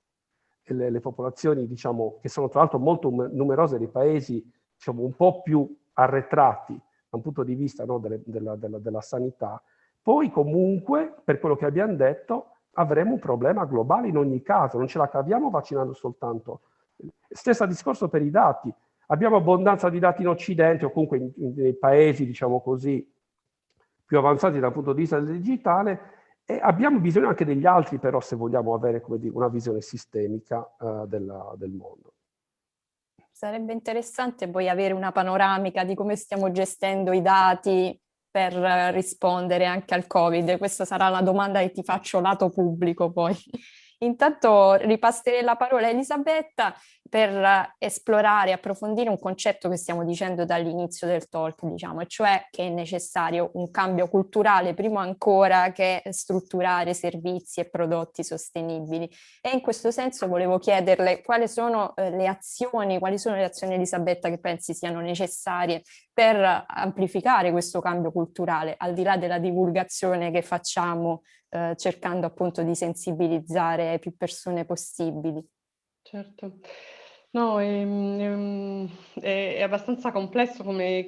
le popolazioni, diciamo, che sono tra l'altro molto numerose dei paesi, diciamo, un po' più arretrati da un punto di vista, no, della sanità, poi comunque, per quello che abbiamo detto, avremo un problema globale in ogni caso, non ce la caviamo vaccinando soltanto. Stesso discorso per i dati. Abbiamo abbondanza di dati in Occidente o comunque nei paesi, diciamo così, più avanzati dal punto di vista del digitale, e abbiamo bisogno anche degli altri, però, se vogliamo avere, come dire, una visione sistemica del mondo. Sarebbe interessante poi avere una panoramica di come stiamo gestendo i dati per rispondere anche al Covid. Questa sarà la domanda che ti faccio lato pubblico poi. Intanto ripasserei la parola a Elisabetta per esplorare e approfondire un concetto che stiamo dicendo dall'inizio del talk, diciamo, e cioè che è necessario un cambio culturale prima ancora che strutturare servizi e prodotti sostenibili. E in questo senso volevo chiederle quali sono le azioni, Elisabetta, che pensi siano necessarie per amplificare questo cambio culturale, al di là della divulgazione che facciamo cercando appunto di sensibilizzare più persone possibili. Certo. No, è abbastanza complesso come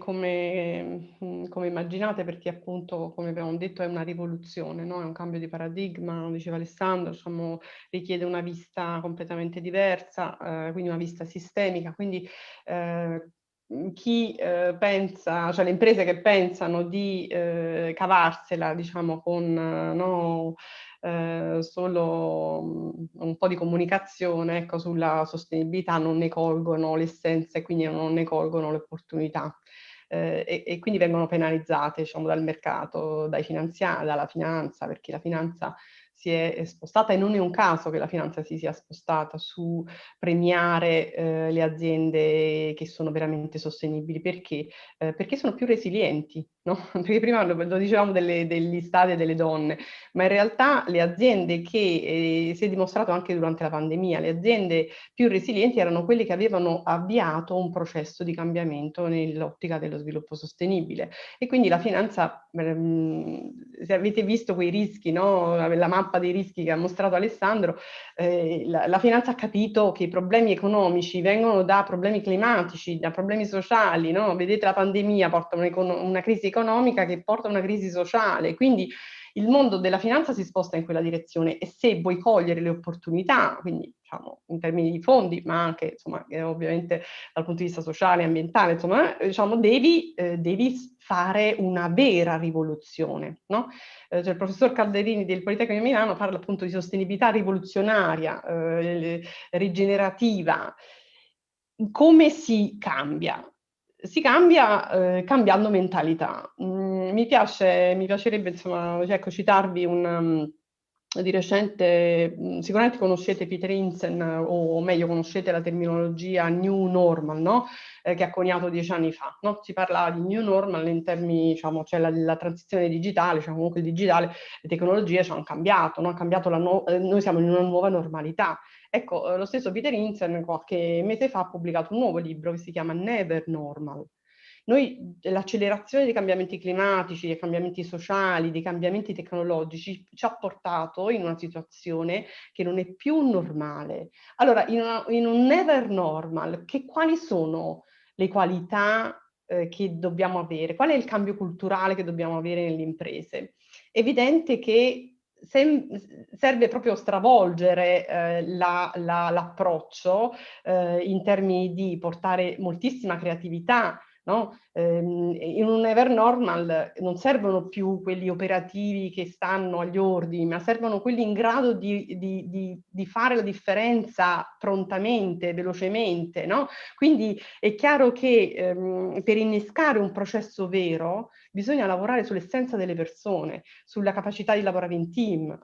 immaginate, perché appunto, come abbiamo detto, è una rivoluzione, no? È un cambio di paradigma, lo diceva Alessandro, diciamo, richiede una vista completamente diversa, quindi una vista sistemica, quindi chi pensa, cioè le imprese che pensano di cavarsela, diciamo, con no, solo un po' di comunicazione, ecco, sulla sostenibilità, non ne colgono l'essenza e quindi non ne colgono le opportunità. E quindi vengono penalizzate, diciamo, dal mercato, dalla finanza, perché la finanza si è spostata, e non è un caso che la finanza si sia spostata su premiare le aziende che sono veramente sostenibili. Perché? Perché sono più resilienti, no? Perché prima lo dicevamo degli stati e delle donne, ma in realtà le aziende che si è dimostrato anche durante la pandemia, le aziende più resilienti erano quelle che avevano avviato un processo di cambiamento nell'ottica dello sviluppo sostenibile. E quindi la finanza, se avete visto quei rischi, no? La mappa dei rischi che ha mostrato Alessandro, la finanza ha capito che i problemi economici vengono da problemi climatici, da problemi sociali, no? Vedete, la pandemia porta una crisi economica che porta a una crisi sociale, quindi il mondo della finanza si sposta in quella direzione, e se vuoi cogliere le opportunità, quindi diciamo in termini di fondi, ma anche insomma ovviamente dal punto di vista sociale e ambientale, insomma, diciamo devi fare una vera rivoluzione, no? Cioè il professor Calderini del Politecnico di Milano parla appunto di sostenibilità rivoluzionaria, rigenerativa. Come si cambia? Si cambia cambiando mentalità. Mi piacerebbe insomma, ecco, citarvi di recente, sicuramente conoscete Peter Hinsen, o meglio conoscete la terminologia New Normal, no? Che ha coniato 10 anni fa, no? Si parlava di New Normal in termini, diciamo, cioè la transizione digitale, cioè comunque il digitale, le tecnologie ci hanno cambiaato, no? Noi siamo in una nuova normalità. Ecco, lo stesso Peter Hinsen qualche mese fa ha pubblicato un nuovo libro che si chiama Never Normal. L'accelerazione dei cambiamenti climatici, dei cambiamenti sociali, dei cambiamenti tecnologici ci ha portato in una situazione che non è più normale. Allora, in un never normal, quali sono le qualità che dobbiamo avere? Qual è il cambio culturale che dobbiamo avere nelle imprese? È evidente che serve proprio stravolgere l'approccio in termini di portare moltissima creatività, no? In un never normal non servono più quelli operativi che stanno agli ordini, ma servono quelli in grado di fare la differenza prontamente, velocemente, no? Quindi è chiaro che per innescare un processo vero bisogna lavorare sull'essenza delle persone, sulla capacità di lavorare in team,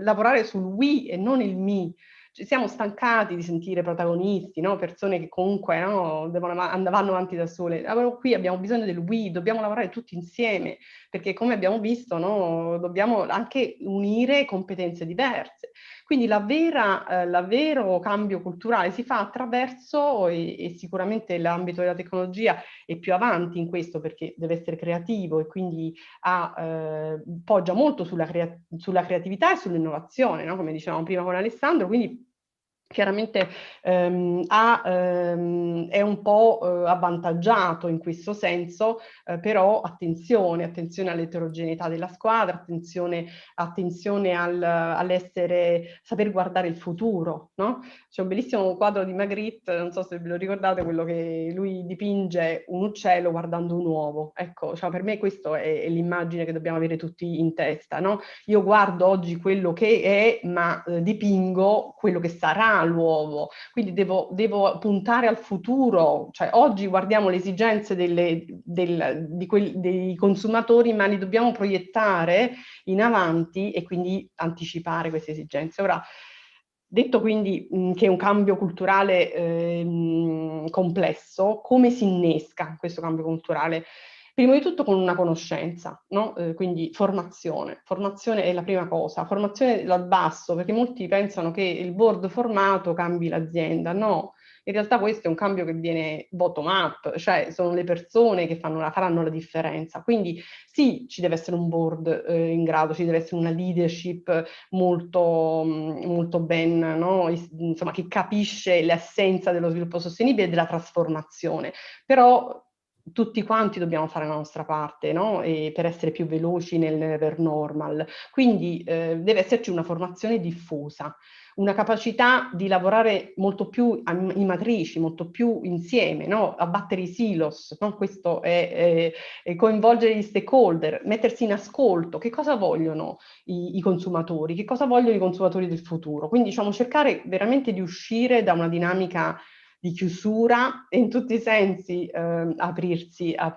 lavorare sul we e non il me. siamo stancati di sentire protagonisti, no? Persone che comunque, no, vanno avanti da sole. Allora, qui abbiamo bisogno del we, dobbiamo lavorare tutti insieme, perché come abbiamo visto, no, dobbiamo anche unire competenze diverse. Quindi la vero cambio culturale si fa attraverso, e sicuramente l'ambito della tecnologia è più avanti in questo perché deve essere creativo e quindi poggia molto sulla creatività e sull'innovazione, no? Come dicevamo prima con Alessandro, quindi chiaramente è un po' avvantaggiato in questo senso, però attenzione all'eterogeneità della squadra, attenzione all'essere, saper guardare il futuro, no? C'è un bellissimo quadro di Magritte, non so se ve lo ricordate, quello che lui dipinge un uccello guardando un uovo. Ecco, cioè per me questa è l'immagine che dobbiamo avere tutti in testa, no? Io guardo oggi quello che è, ma dipingo quello che sarà l'uovo, quindi devo puntare al futuro, cioè oggi guardiamo le esigenze dei consumatori, ma li dobbiamo proiettare in avanti e quindi anticipare queste esigenze. Ora, detto quindi che è un cambio culturale complesso, come si innesca questo cambio culturale? Prima di tutto con una conoscenza, no? Quindi formazione. Formazione è la prima cosa, formazione dal basso, perché molti pensano che il board formato cambi l'azienda. No, in realtà questo è un cambio che viene bottom up, cioè sono le persone che faranno la differenza. Quindi sì, ci deve essere un board in grado, ci deve essere una leadership molto, molto ben, no? Insomma, che capisce l'essenza dello sviluppo sostenibile e della trasformazione. Però tutti quanti dobbiamo fare la nostra parte, no? E per essere più veloci nel normal. Quindi deve esserci una formazione diffusa, una capacità di lavorare molto più in matrici, molto più insieme, no? Abbattere i silos, no? Questo è coinvolgere gli stakeholder, mettersi in ascolto. Che cosa vogliono i consumatori? Che cosa vogliono i consumatori del futuro? Quindi diciamo cercare veramente di uscire da una dinamica di chiusura e in tutti i sensi aprirsi a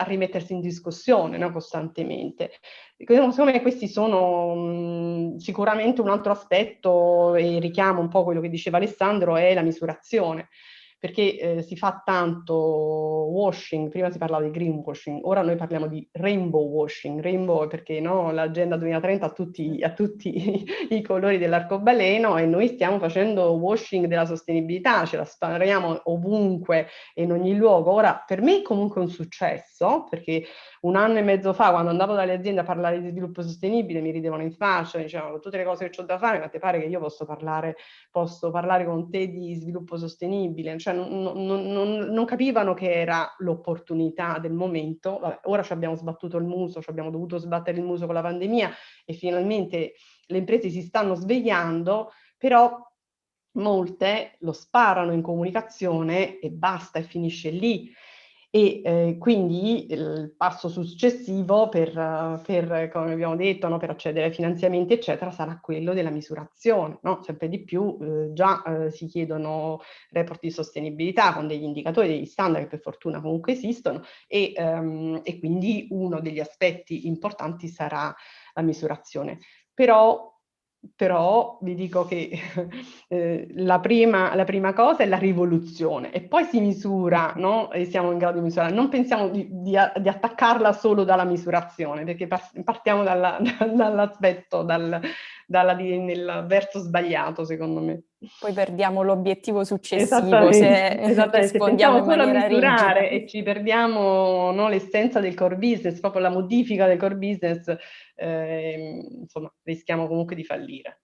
rimettersi in discussione, no? Costantemente. Secondo me questi sono sicuramente un altro aspetto, e richiamo un po' quello che diceva Alessandro, è la misurazione. Perché si fa tanto washing, prima si parlava di greenwashing, ora noi parliamo di rainbow washing, rainbow perché no, l'agenda 2030 ha tutti i colori dell'arcobaleno e noi stiamo facendo washing della sostenibilità, ce la spariamo ovunque e in ogni luogo. Ora, per me è comunque un successo, perché 1 anno e mezzo fa, quando andavo dalle aziende a parlare di sviluppo sostenibile, mi ridevano in faccia, mi dicevano tutte le cose che ho da fare, ma ti pare che io posso parlare con te di sviluppo sostenibile? Cioè non capivano che era l'opportunità del momento. Vabbè, ora ci abbiamo sbattuto il muso, ci abbiamo dovuto sbattere il muso con la pandemia e finalmente le imprese si stanno svegliando, però molte lo sparano in comunicazione e basta, e finisce lì. E quindi il passo successivo per come abbiamo detto, no, per accedere ai finanziamenti, eccetera, sarà quello della misurazione. No? Sempre di più già si chiedono report di sostenibilità con degli indicatori, degli standard che per fortuna comunque esistono, e quindi uno degli aspetti importanti sarà la misurazione. Però vi dico che la prima cosa è la rivoluzione e poi si misura, no? E siamo in grado di misurare. Non pensiamo di attaccarla solo dalla misurazione, perché partiamo dall'aspetto, nel verso sbagliato, secondo me. Poi perdiamo l'obiettivo successivo se rispondiamo in maniera rigida. E ci perdiamo, no, l'essenza del core business, proprio la modifica del core business, insomma, rischiamo comunque di fallire.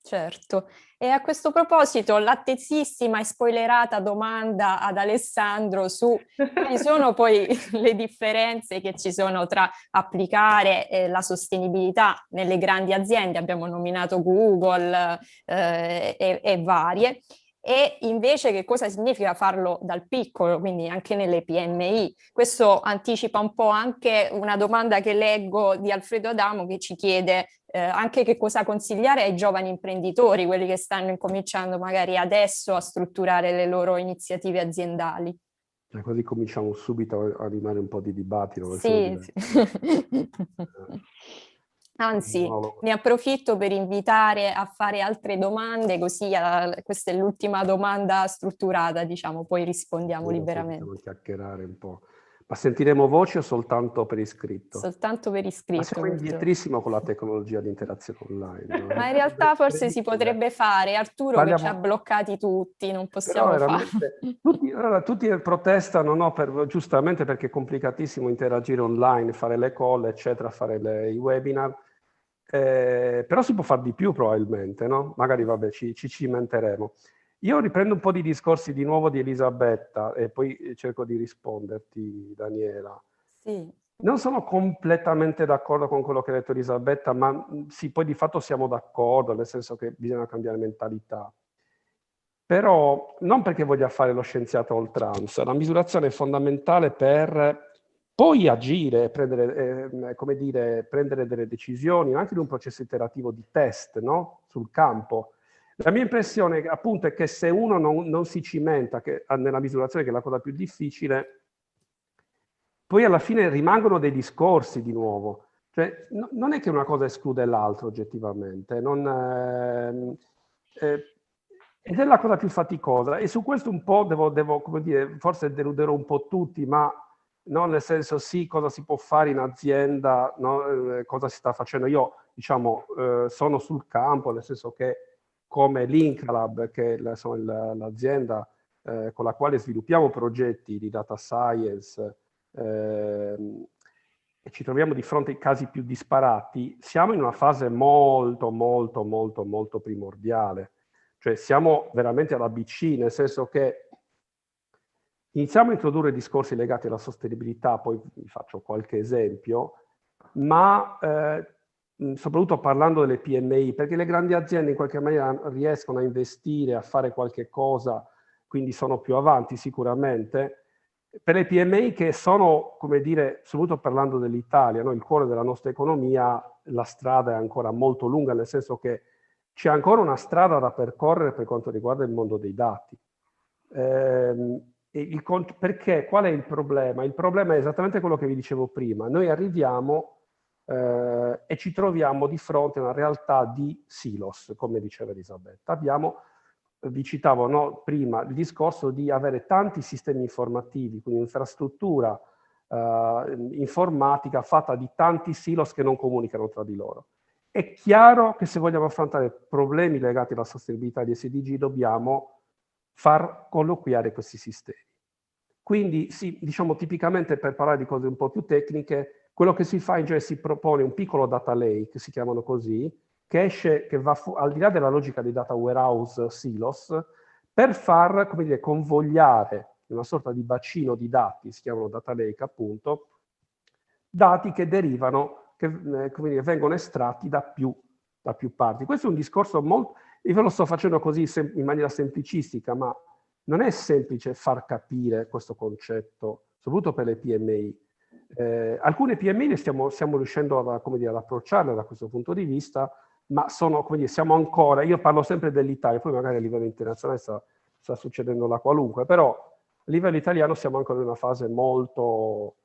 Certo. E a questo proposito, l'attesissima e spoilerata domanda ad Alessandro su quali sono poi le differenze che ci sono tra applicare la sostenibilità nelle grandi aziende, abbiamo nominato Google e varie, e invece che cosa significa farlo dal piccolo, quindi anche nelle PMI. Questo anticipa un po' anche una domanda che leggo di Alfredo Adamo, che ci chiede anche che cosa consigliare ai giovani imprenditori, quelli che stanno incominciando magari adesso a strutturare le loro iniziative aziendali. Così cominciamo subito a animare un po' di dibattito. Sì. Anzi, ne approfitto per invitare a fare altre domande, così questa è l'ultima domanda strutturata, diciamo, poi rispondiamo liberamente. Possiamo chiacchierare un po'. Ma sentiremo voci o soltanto per iscritto? Soltanto per iscritto. Ma siamo indietrissimo con la tecnologia di interazione online. No? Ma in realtà forse si potrebbe fare, Arturo, che ci ha bloccati tutti, non possiamo farlo. Tutti protestano, no, giustamente perché è complicatissimo interagire online, fare le call, eccetera, fare i webinar. Però si può fare di più probabilmente, no? Magari, vabbè, ci cimenteremo. Io riprendo un po' di discorsi di nuovo di Elisabetta e poi cerco di risponderti, Daniela. Sì. Non sono completamente d'accordo con quello che ha detto Elisabetta, ma sì, poi di fatto siamo d'accordo, nel senso che bisogna cambiare mentalità. Però non perché voglia fare lo scienziato a oltranza, la misurazione è fondamentale per poi agire, prendere, come dire, prendere delle decisioni, anche in un processo iterativo di test, no? Sul campo. La mia impressione appunto è che se uno non si cimenta nella misurazione, che è la cosa più difficile, poi alla fine rimangono dei discorsi di nuovo. Cioè, non è che una cosa esclude l'altra oggettivamente, ed è la cosa più faticosa. E su questo un po' devo come dire, forse deluderò un po' tutti, ma no, nel senso sì, cosa si può fare in azienda, no, cosa si sta facendo. Io, diciamo, sono sul campo, nel senso che come Linkalab, che è l'azienda con la quale sviluppiamo progetti di data science, e ci troviamo di fronte ai casi più disparati, siamo in una fase molto primordiale. Cioè siamo veramente all'ABC, nel senso che iniziamo a introdurre discorsi legati alla sostenibilità, poi vi faccio qualche esempio, ma soprattutto parlando delle PMI, perché le grandi aziende in qualche maniera riescono a investire, a fare qualche cosa, quindi sono più avanti sicuramente. Per le PMI che sono, come dire, soprattutto parlando dell'Italia, no? Il cuore della nostra economia, la strada è ancora molto lunga, nel senso che c'è ancora una strada da percorrere per quanto riguarda il mondo dei dati. Perché? Qual è il problema? Il problema è esattamente quello che vi dicevo prima. Noi arriviamo e ci troviamo di fronte a una realtà di silos, come diceva Elisabetta. Vi citavo, no, prima il discorso di avere tanti sistemi informativi, quindi infrastruttura informatica fatta di tanti silos che non comunicano tra di loro. È chiaro che se vogliamo affrontare problemi legati alla sostenibilità di SDG dobbiamo far colloquiare questi sistemi. Quindi sì, diciamo tipicamente per parlare di cose un po' più tecniche, quello che si fa in genere si propone un piccolo data lake, si chiamano così, che esce, che va al di là della logica dei data warehouse silos, per far, come dire, convogliare una sorta di bacino di dati, si chiamano data lake appunto, dati che derivano, che come dire, vengono estratti da più parti. Questo è un discorso molto, io ve lo sto facendo così in maniera semplicistica, ma non è semplice far capire questo concetto, soprattutto per le PMI. Alcune PMI stiamo riuscendo ad approcciarle da questo punto di vista, ma sono, come dire, siamo ancora, io parlo sempre dell'Italia, poi magari a livello internazionale sta succedendo la qualunque, però a livello italiano siamo ancora in una fase molto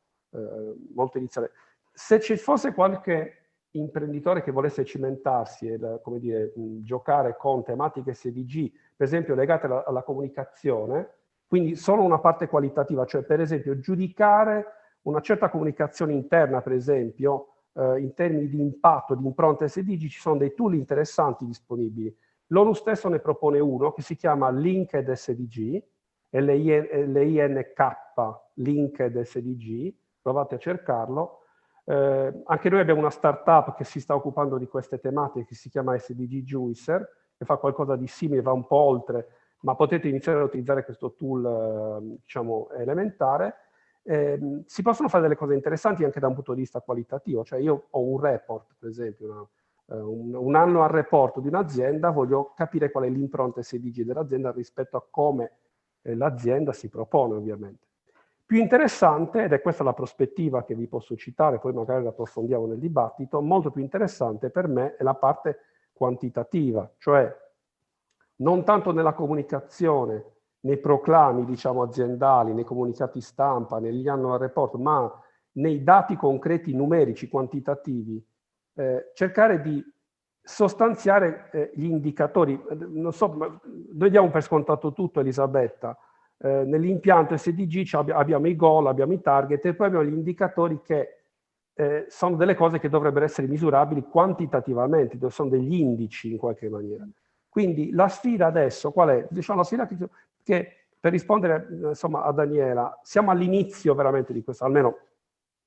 iniziale. Se ci fosse qualche imprenditore che volesse cimentarsi e, come dire, giocare con tematiche SDG, per esempio legate alla comunicazione, quindi solo una parte qualitativa, cioè per esempio giudicare una certa comunicazione interna, per esempio, in termini di impatto, di impronta SDG, ci sono dei tool interessanti disponibili. L'ONU stesso ne propone uno che si chiama Linked SDG, LINK, Linked SDG, provate a cercarlo. Anche noi abbiamo una startup che si sta occupando di queste tematiche, che si chiama SDG Juicer, che fa qualcosa di simile, va un po' oltre, ma potete iniziare a utilizzare questo tool, diciamo, elementare. Si possono fare delle cose interessanti anche da un punto di vista qualitativo, cioè io ho un report, per esempio, un anno al report di un'azienda, voglio capire qual è l'impronta SDG dell'azienda rispetto a come l'azienda si propone, ovviamente. Più interessante, ed è questa la prospettiva che vi posso citare, poi magari la approfondiamo nel dibattito, molto più interessante per me è la parte quantitativa, cioè non tanto nella comunicazione, nei proclami, diciamo, aziendali, nei comunicati stampa, negli annual report, ma nei dati concreti numerici, quantitativi cercare di sostanziare gli indicatori. Non so, noi diamo per scontato tutto, Elisabetta. Nell'impianto SDG abbiamo i goal, abbiamo i target e poi abbiamo gli indicatori che sono delle cose che dovrebbero essere misurabili quantitativamente, sono degli indici in qualche maniera. Quindi la sfida adesso qual è? Diciamo la sfida che per rispondere insomma a Daniela, siamo all'inizio veramente di questo, almeno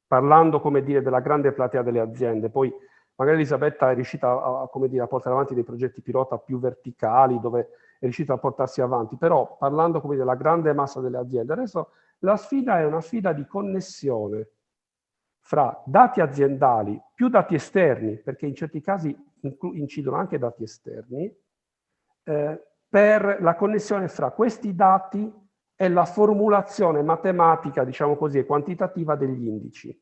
parlando come dire della grande platea delle aziende, poi magari Elisabetta è riuscita come dire, a portare avanti dei progetti pilota più verticali dove è riuscita a portarsi avanti, però parlando come dire, della grande massa delle aziende, adesso la sfida è una sfida di connessione fra dati aziendali più dati esterni, perché in certi casi incidono anche dati esterni, per la connessione fra questi dati e la formulazione matematica, diciamo così, e quantitativa degli indici.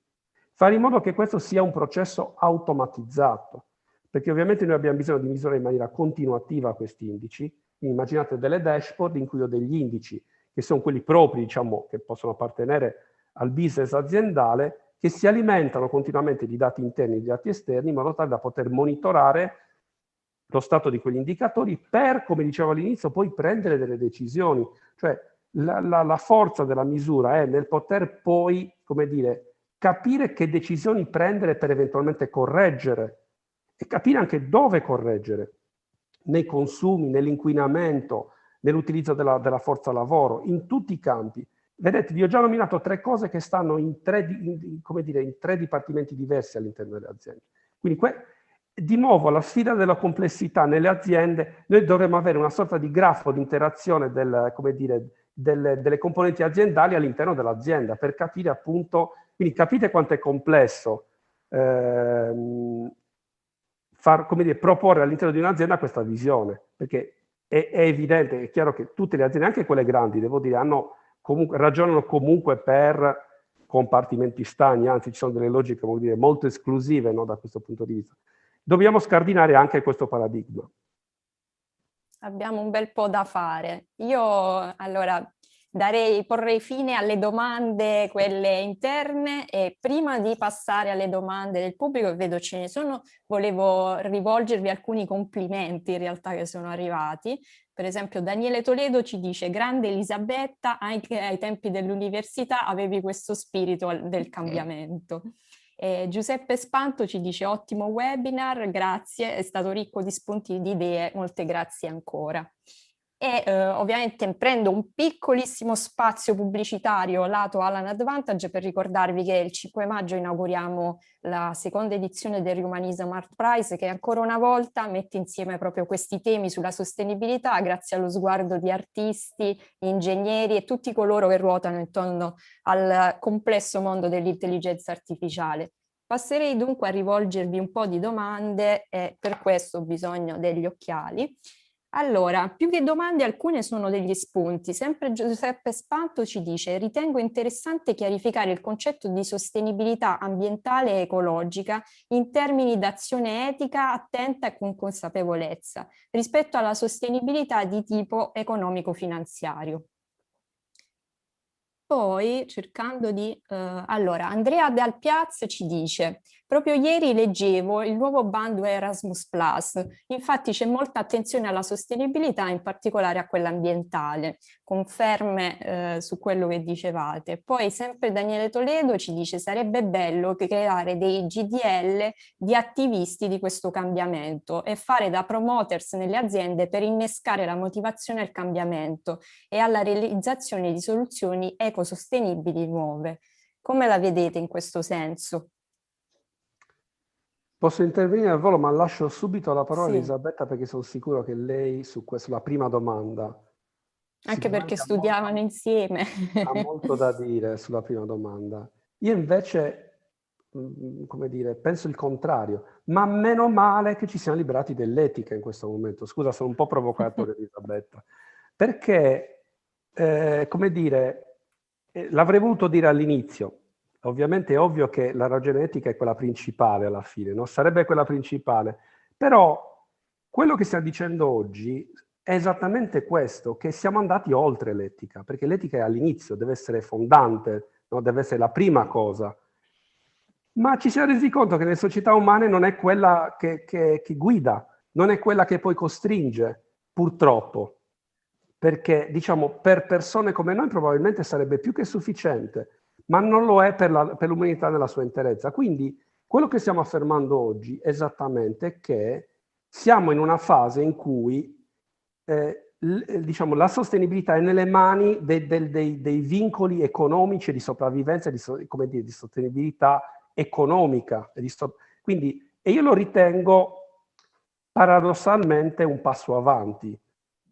Fare in modo che questo sia un processo automatizzato, perché ovviamente noi abbiamo bisogno di misurare in maniera continuativa questi indici. Quindi immaginate delle dashboard in cui ho degli indici che sono quelli propri, diciamo, che possono appartenere al business aziendale, che si alimentano continuamente di dati interni e di dati esterni in modo tale da poter monitorare lo stato di quegli indicatori per, come dicevo all'inizio, poi prendere delle decisioni. Cioè la forza della misura è nel poter poi, come dire, capire che decisioni prendere per eventualmente correggere e capire anche dove correggere, nei consumi, nell'inquinamento, nell'utilizzo della forza lavoro, in tutti i campi. Vedete, vi ho già nominato 3 cose che stanno in 3 dipartimenti diversi all'interno delle aziende. Quindi di nuovo la sfida della complessità nelle aziende, noi dovremmo avere una sorta di grafo di interazione delle componenti aziendali all'interno dell'azienda per capire appunto, quindi capite quanto è complesso proporre all'interno di un'azienda questa visione, perché è evidente, è chiaro che tutte le aziende, anche quelle grandi, devo dire, ragionano comunque per compartimenti stagni, anzi ci sono delle logiche, come dire, molto esclusive, no, da questo punto di vista. Dobbiamo scardinare anche questo paradigma. Abbiamo un bel po' da fare. Io allora porrei fine alle domande, quelle interne, e prima di passare alle domande del pubblico, che vedo ce ne sono, volevo rivolgervi alcuni complimenti in realtà che sono arrivati. Per esempio Daniele Toledo ci dice: grande Elisabetta, anche ai tempi dell'università avevi questo spirito del cambiamento. Giuseppe Spanto ci dice: ottimo webinar, grazie, è stato ricco di spunti di idee, molte grazie ancora. E ovviamente prendo un piccolissimo spazio pubblicitario lato Alan Advantage per ricordarvi che il 5 maggio inauguriamo la seconda edizione del Humanism Art Prize, che ancora una volta mette insieme proprio questi temi sulla sostenibilità grazie allo sguardo di artisti, ingegneri e tutti coloro che ruotano intorno al complesso mondo dell'intelligenza artificiale. Passerei dunque a rivolgervi un po' di domande e per questo ho bisogno degli occhiali. Allora, più che domande, alcune sono degli spunti. Sempre Giuseppe Spanto ci dice: ritengo interessante chiarificare il concetto di sostenibilità ambientale e ecologica in termini d'azione etica attenta e con consapevolezza rispetto alla sostenibilità di tipo economico-finanziario. Poi, cercando di... allora, Andrea Dal Piaz ci dice: proprio ieri leggevo il nuovo bando Erasmus+, infatti c'è molta attenzione alla sostenibilità, in particolare a quella ambientale. Conferme su quello che dicevate. Poi sempre Daniele Toledo ci dice: sarebbe bello creare dei GDL di attivisti di questo cambiamento e fare da promoters nelle aziende per innescare la motivazione al cambiamento e alla realizzazione di soluzioni ecosostenibili nuove. Come la vedete in questo senso? Posso intervenire al volo, ma lascio subito la parola a Sì. Elisabetta perché sono sicuro che lei sulla prima domanda... Anche perché studiavano insieme. Ha molto da dire sulla prima domanda. Io invece, come dire, penso il contrario, ma meno male che ci siamo liberati dell'etica in questo momento. Scusa, sono un po' provocatore, Elisabetta, perché, come dire, l'avrei voluto dire all'inizio. Ovviamente è ovvio che la ragione etica è quella principale alla fine, no? Sarebbe quella principale, però quello che stiamo dicendo oggi è esattamente questo, che siamo andati oltre l'etica, perché l'etica è all'inizio, deve essere fondante, no? Deve essere la prima cosa. ma ci siamo resi conto che nelle società umane non è quella che guida, non è quella che poi costringe, purtroppo, perché diciamo per persone come noi probabilmente sarebbe più che sufficiente, ma non lo è per l'umanità nella sua interezza. Quindi quello che stiamo affermando oggi esattamente è che siamo in una fase in cui diciamo, la sostenibilità è nelle mani dei vincoli economici e di sopravvivenza, come dire, di sostenibilità economica. Quindi, e io lo ritengo paradossalmente un passo avanti.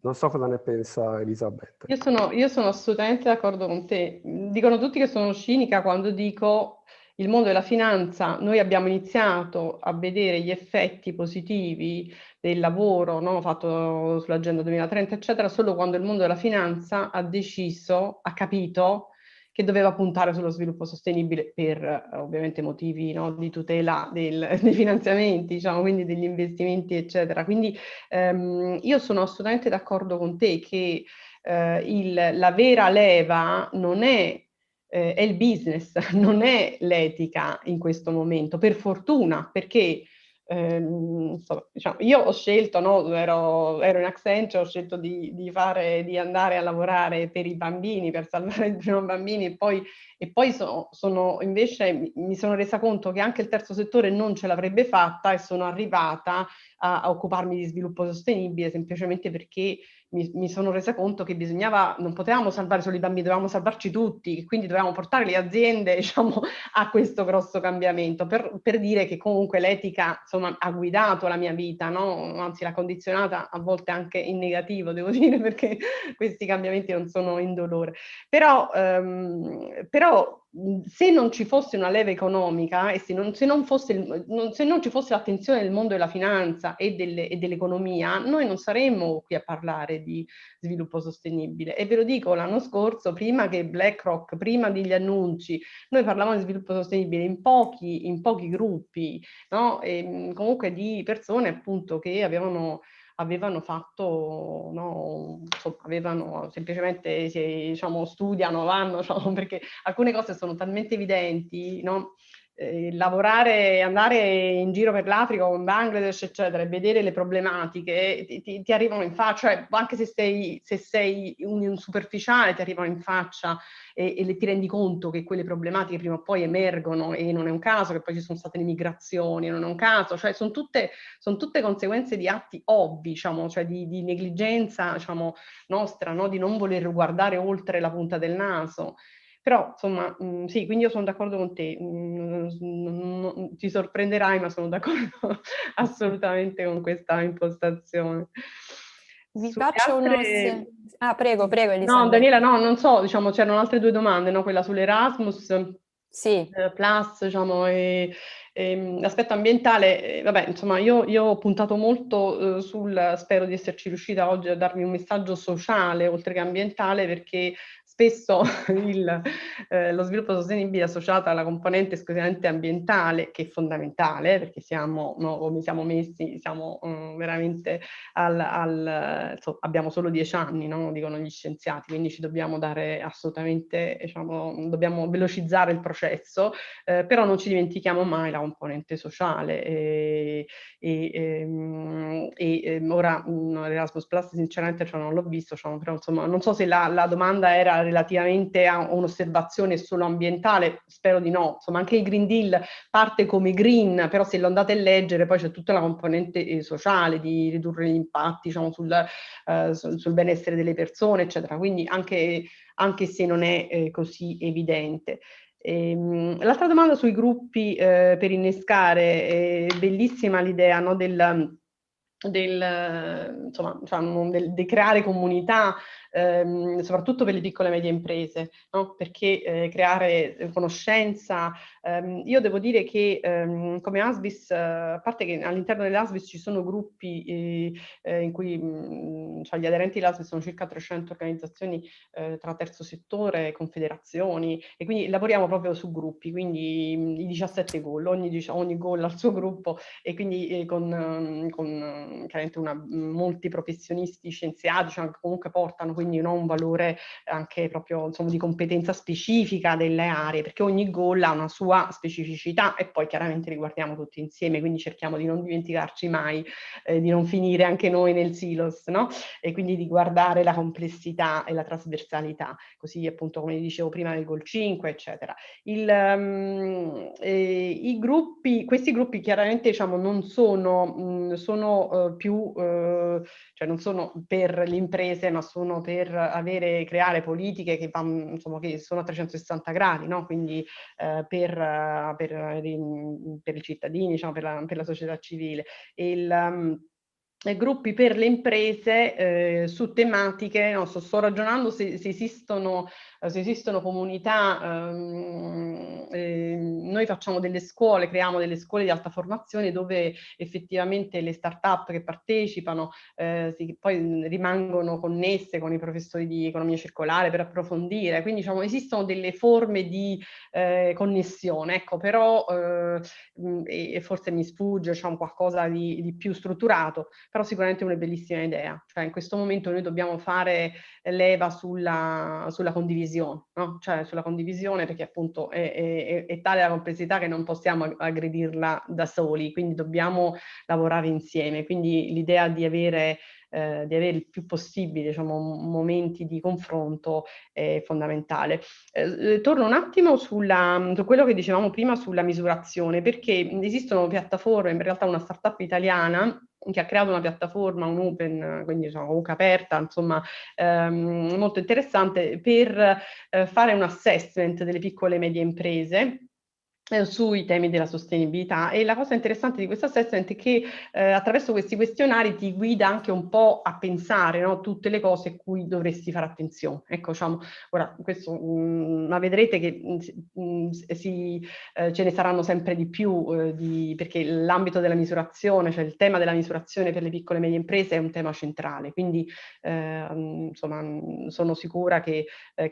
Non so cosa ne pensa Elisabetta. Io sono assolutamente d'accordo con te. Dicono tutti che sono cinica quando dico il mondo della finanza. Noi abbiamo iniziato a vedere gli effetti positivi del lavoro, no, fatto sull'Agenda 2030, eccetera, solo quando il mondo della finanza ha deciso, ha capito che doveva puntare sullo sviluppo sostenibile per ovviamente motivi, no, di tutela dei finanziamenti, diciamo, quindi degli investimenti, eccetera. Quindi io sono assolutamente d'accordo con te che la vera leva non è il business, non è l'etica in questo momento, per fortuna, perché insomma, diciamo, io ho scelto, no, ero in Accenture, ho scelto di andare a lavorare per i bambini, per salvare i primi bambini e poi invece mi sono resa conto che anche il terzo settore non ce l'avrebbe fatta e sono arrivata a occuparmi di sviluppo sostenibile semplicemente perché mi sono resa conto che non potevamo salvare solo i bambini, dovevamo salvarci tutti, quindi dovevamo portare le aziende, diciamo, a questo grosso cambiamento, per dire che comunque l'etica, insomma, ha guidato la mia vita, no? Anzi l'ha condizionata a volte anche in negativo, devo dire, perché questi cambiamenti non sono indolore. Però se non ci fosse una leva economica e se non ci fosse l'attenzione del mondo della finanza e dell'economia, noi non saremmo qui a parlare di sviluppo sostenibile. E ve lo dico, l'anno scorso, prima che BlackRock, prima degli annunci, noi parlavamo di sviluppo sostenibile in pochi gruppi, no? E comunque di persone appunto che avevano fatto, no, insomma, avevano semplicemente, diciamo, studiano, vanno, diciamo, perché alcune cose sono talmente evidenti, no? Lavorare, andare in giro per l'Africa o in Bangladesh, eccetera, e vedere le problematiche ti arrivano in faccia, cioè, anche se sei un superficiale, ti arrivano in faccia e ti rendi conto che quelle problematiche prima o poi emergono e non è un caso che poi ci sono state le migrazioni, non è un caso, cioè sono tutte conseguenze di atti ovvi, diciamo, cioè di negligenza, diciamo, nostra, no? Di non voler guardare oltre la punta del naso. Però, insomma, sì, quindi io sono d'accordo con te, ti sorprenderai, ma sono d'accordo assolutamente con questa impostazione. Vi Sulle faccio altre... Ah, prego, Elisabetta. No, Daniela, no, non so, diciamo, c'erano altre due domande, no? Quella sull'Erasmus Sì. Plus, diciamo, e l'aspetto ambientale, vabbè, insomma, io ho puntato molto spero di esserci riuscita oggi a darvi un messaggio sociale oltre che ambientale, perché spesso lo sviluppo sostenibile è associato alla componente esclusivamente ambientale, che è fondamentale, perché siamo, no, come siamo messi, siamo veramente insomma, abbiamo solo 10 anni, no? Dicono gli scienziati, quindi ci dobbiamo dare assolutamente, diciamo, dobbiamo velocizzare il processo, però non ci dimentichiamo mai la componente sociale ora l'Erasmus Plus sinceramente cioè, non l'ho visto, cioè, però insomma non so se la domanda era relativamente a un'osservazione solo ambientale, spero di no, insomma anche il Green Deal parte come green, però se lo andate a leggere poi c'è tutta la componente sociale di ridurre gli impatti, diciamo, sul benessere delle persone, eccetera, quindi anche se non è così evidente. L'altra domanda sui gruppi per innescare, bellissima l'idea, no, insomma, di creare comunità, soprattutto per le piccole e medie imprese, no? Perché creare conoscenza. Io devo dire che come ASBIS, a parte che all'interno dell'ASBIS ci sono gruppi in cui cioè gli aderenti dell'ASBIS sono circa 300 organizzazioni tra terzo settore, confederazioni, e quindi lavoriamo proprio su gruppi, quindi i 17 goal, ogni goal ha il suo gruppo, e quindi con chiaramente molti professionisti, scienziati, cioè, che comunque portano quindi un valore anche proprio insomma, di competenza specifica delle aree, perché ogni goal ha una sua specificità e poi chiaramente li guardiamo tutti insieme, quindi cerchiamo di non dimenticarci mai, di non finire anche noi nel silos, no? E quindi di guardare la complessità e la trasversalità, così appunto come dicevo prima del goal 5, eccetera. Questi gruppi chiaramente diciamo non sono, sono più, cioè non sono per le imprese, ma sono per creare politiche che, insomma, che sono a 360 gradi, no? Quindi per i cittadini, diciamo, per la società civile. Gruppi per le imprese su tematiche, no, sto ragionando se esistono comunità, noi facciamo delle scuole, creiamo delle scuole di alta formazione dove effettivamente le start-up che partecipano poi rimangono connesse con i professori di economia circolare per approfondire, quindi diciamo esistono delle forme di connessione, ecco, però e forse mi sfugge diciamo, qualcosa di più strutturato, però sicuramente è una bellissima idea, cioè in questo momento noi dobbiamo fare leva sulla condivisione, no? Cioè sulla condivisione perché appunto è tale la complessità che non possiamo aggredirla da soli, quindi dobbiamo lavorare insieme, quindi l'idea di avere il più possibile diciamo, momenti di confronto è fondamentale. Torno un attimo su quello che dicevamo prima sulla misurazione, perché esistono piattaforme, in realtà una startup italiana che ha creato una piattaforma, un open, quindi diciamo, comunque aperta, insomma, molto interessante per fare un assessment delle piccole e medie imprese sui temi della sostenibilità, e la cosa interessante di questo assessment è che attraverso questi questionari ti guida anche un po' a pensare, no, tutte le cose a cui dovresti fare attenzione. Ecco, diciamo, ora questo, ma vedrete che ce ne saranno sempre di più perché l'ambito della misurazione, cioè il tema della misurazione per le piccole e medie imprese è un tema centrale, quindi insomma sono sicura che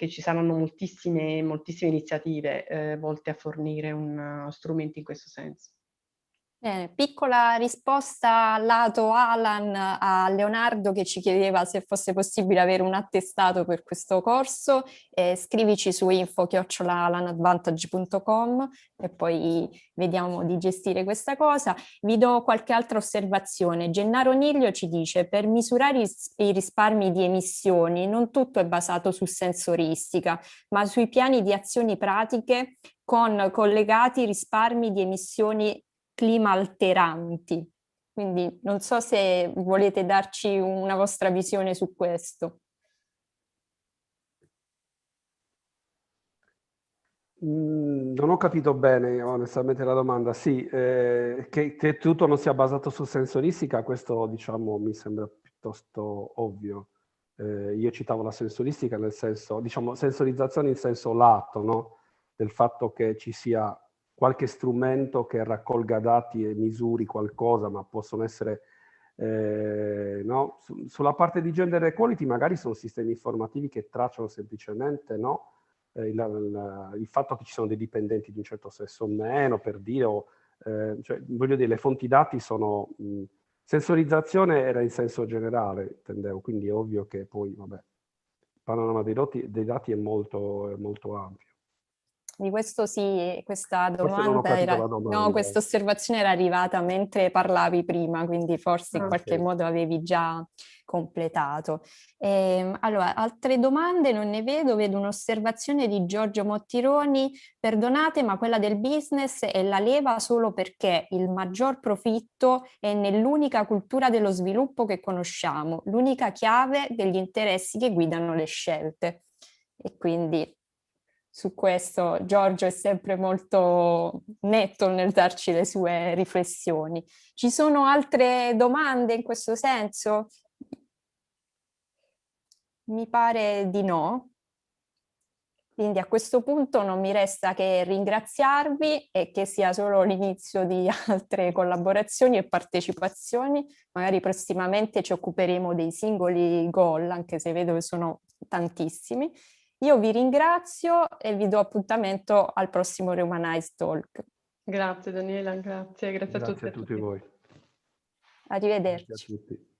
ci saranno moltissime iniziative volte a fornire strumenti in questo senso. Piccola risposta lato Alan a Leonardo che ci chiedeva se fosse possibile avere un attestato per questo corso. Scrivici su info@alanadvantage.com e poi vediamo di gestire questa cosa. Vi do qualche altra osservazione. Gennaro Niglio ci dice: per misurare i risparmi di emissioni non tutto è basato su sensoristica, ma sui piani di azioni pratiche con collegati risparmi di emissioni clima alteranti. Quindi non so se volete darci una vostra visione su questo. Non ho capito bene onestamente la domanda. Sì, che tutto non sia basato su sensoristica, questo diciamo mi sembra piuttosto ovvio. Io citavo la sensoristica nel senso, diciamo, sensorizzazione in senso lato, no? Del fatto che ci sia qualche strumento che raccolga dati e misuri qualcosa, ma possono essere, no? Sulla parte di gender equality magari sono sistemi informativi che tracciano semplicemente, no? Il fatto che ci sono dei dipendenti di un certo sesso o meno, per dire, cioè, voglio dire, le fonti dati sono... sensorizzazione era in senso generale, intendevo, quindi è ovvio che poi, vabbè, il panorama dei dati è molto ampio. Di questo sì, questa domanda no, questa osservazione era arrivata mentre parlavi prima, quindi forse in qualche modo avevi già completato. Allora, altre domande non ne vedo un'osservazione di Giorgio Mottironi: perdonate, ma quella del business è la leva solo perché il maggior profitto è nell'unica cultura dello sviluppo che conosciamo, l'unica chiave degli interessi che guidano le scelte. E quindi su questo Giorgio è sempre molto netto nel darci le sue riflessioni. Ci sono altre domande in questo senso? Mi pare di no. Quindi a questo punto non mi resta che ringraziarvi e che sia solo l'inizio di altre collaborazioni e partecipazioni. Magari prossimamente ci occuperemo dei singoli goal, anche se vedo che sono tantissimi. Io vi ringrazio e vi do appuntamento al prossimo Reumanize Talk. Grazie Daniela, grazie a tutti. Grazie a tutti voi. Arrivederci. Grazie a tutti.